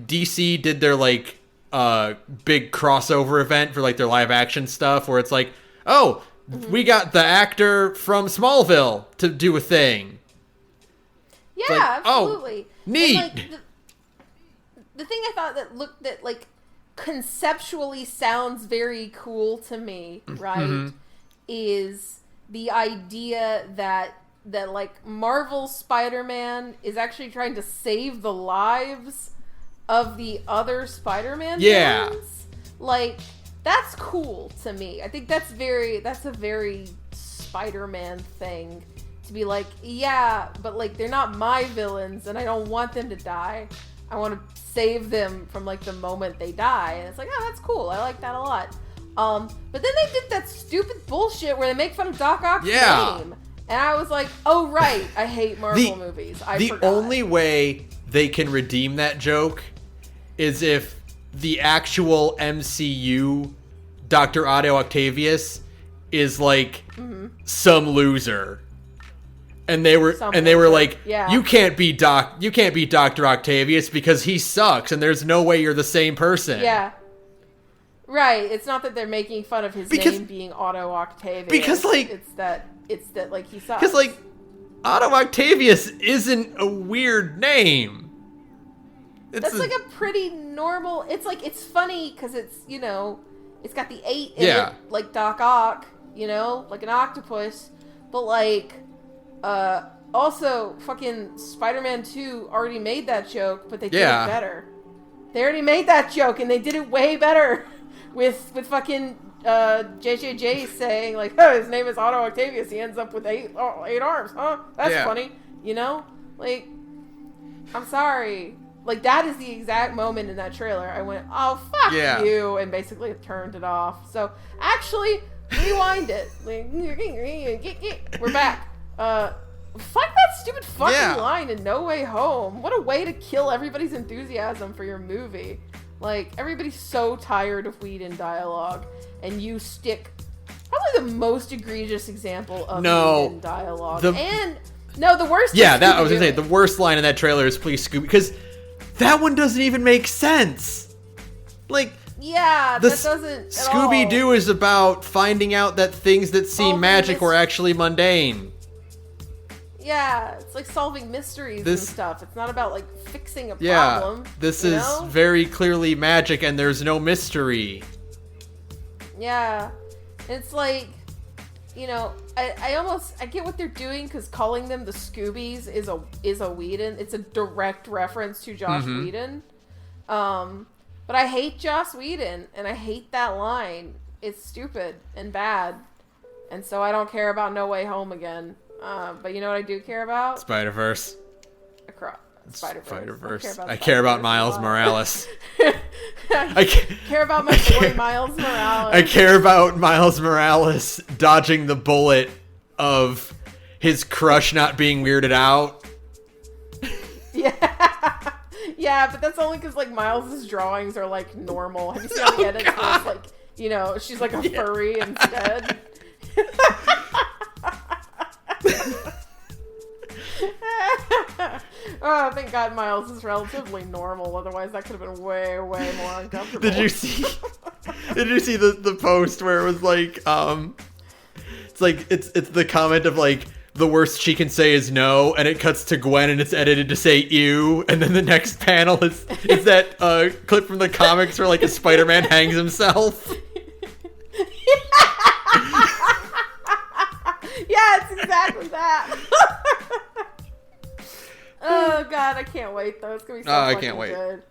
DC did their big crossover event for their live action stuff where it's like, oh, we got the actor from Smallville to do a thing. Yeah, absolutely. Oh, neat. And, the thing I thought that conceptually sounds very cool to me, right? Is the idea that Marvel Spider-Man is actually trying to save the lives of the other Spider-Man villains. That's cool to me. I think that's a very Spider-Man thing to be like, yeah, but they're not my villains and I don't want them to die. I want to save them from the moment they die. And it's like, oh, that's cool. I like that a lot. But then they did that stupid bullshit where they make fun of Doc Ock's name. And I was like, oh, right, I hate Marvel movies. I forgot. The only way they can redeem that joke is if the actual MCU Dr. Otto Octavius is like some loser. And they were like, you can't be Dr. Octavius because he sucks and there's no way you're the same person. Yeah. Right. It's not that they're making fun of his name being Otto Octavius. Because it's that like he sucks. Because like Otto Octavius isn't a weird name. That's like a pretty normal. It's like it's funny because it's it's got the 8 in it, like Doc Ock, like an octopus. But like, also fucking Spider-Man 2 already made that joke, but they did it better. They already made that joke and they did it way better with fucking JJJ saying like, oh, his name is Otto Octavius. He ends up with 8 arms, huh? That's funny, Like, I'm sorry. Like, that is the exact moment in that trailer I went, oh, fuck you, and basically turned it off. So, actually, rewind it. We're back. Fuck that stupid fucking line in No Way Home. What a way to kill everybody's enthusiasm for your movie. Like, everybody's so tired of Whedon dialogue, and you stick probably the most egregious example of Whedon dialogue. The worst. Yeah, I was gonna say the worst line in that trailer is "Please Scooby," because that one doesn't even make sense. Like, that doesn't. Scooby-Doo is about finding out that things that seem magic were actually mundane. Yeah, it's like solving mysteries and stuff. It's not about like fixing a problem. This is very clearly magic and there's no mystery. Yeah. It's like, I get what they're doing because calling them the Scoobies is a Whedon. It's a direct reference to Joss Whedon. But I hate Joss Whedon and I hate that line. It's stupid and bad. And so I don't care about No Way Home again. But you know what I do care about? Spider-Verse. Spider-Verse. I care about Miles Morales. I care about my boy Miles Morales. I care about Miles Morales dodging the bullet of his crush not being weirded out. Yeah, but that's only because like Miles's drawings are like normal. Have you seen the edits where it's like, she's like a furry instead? Oh, thank God Miles is relatively normal. Otherwise, that could have been way, way more uncomfortable. Did you see the post where it was like, it's the comment of like, the worst she can say is no, and it cuts to Gwen and it's edited to say ew, and then the next panel is that clip from the comics where like a Spider-Man hangs himself. Yeah, it's exactly that. Oh God, I can't wait though. It's gonna be so I can't wait. Good.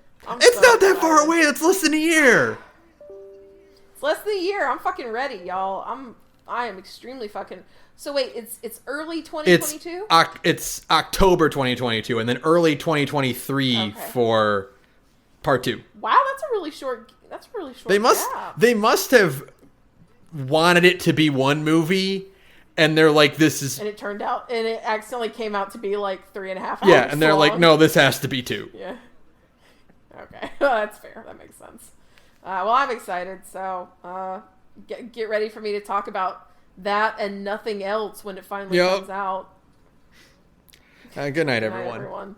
It's so not that far away. It's less than a year. It's less than a year. I'm fucking ready, y'all. I am extremely fucking. So wait, it's early 2022. It's October 2022, and then early 2023 for part 2. Wow, that's a really short. They must have wanted it to be one movie. And they're like, this is... And it turned out... And it accidentally came out to be like 3.5 hours Yeah, and they're like, no, this has to be 2. Yeah. Okay. Well, that's fair. That makes sense. Well, I'm excited. So, get ready for me to talk about that and nothing else when it finally comes out. Good night, everyone.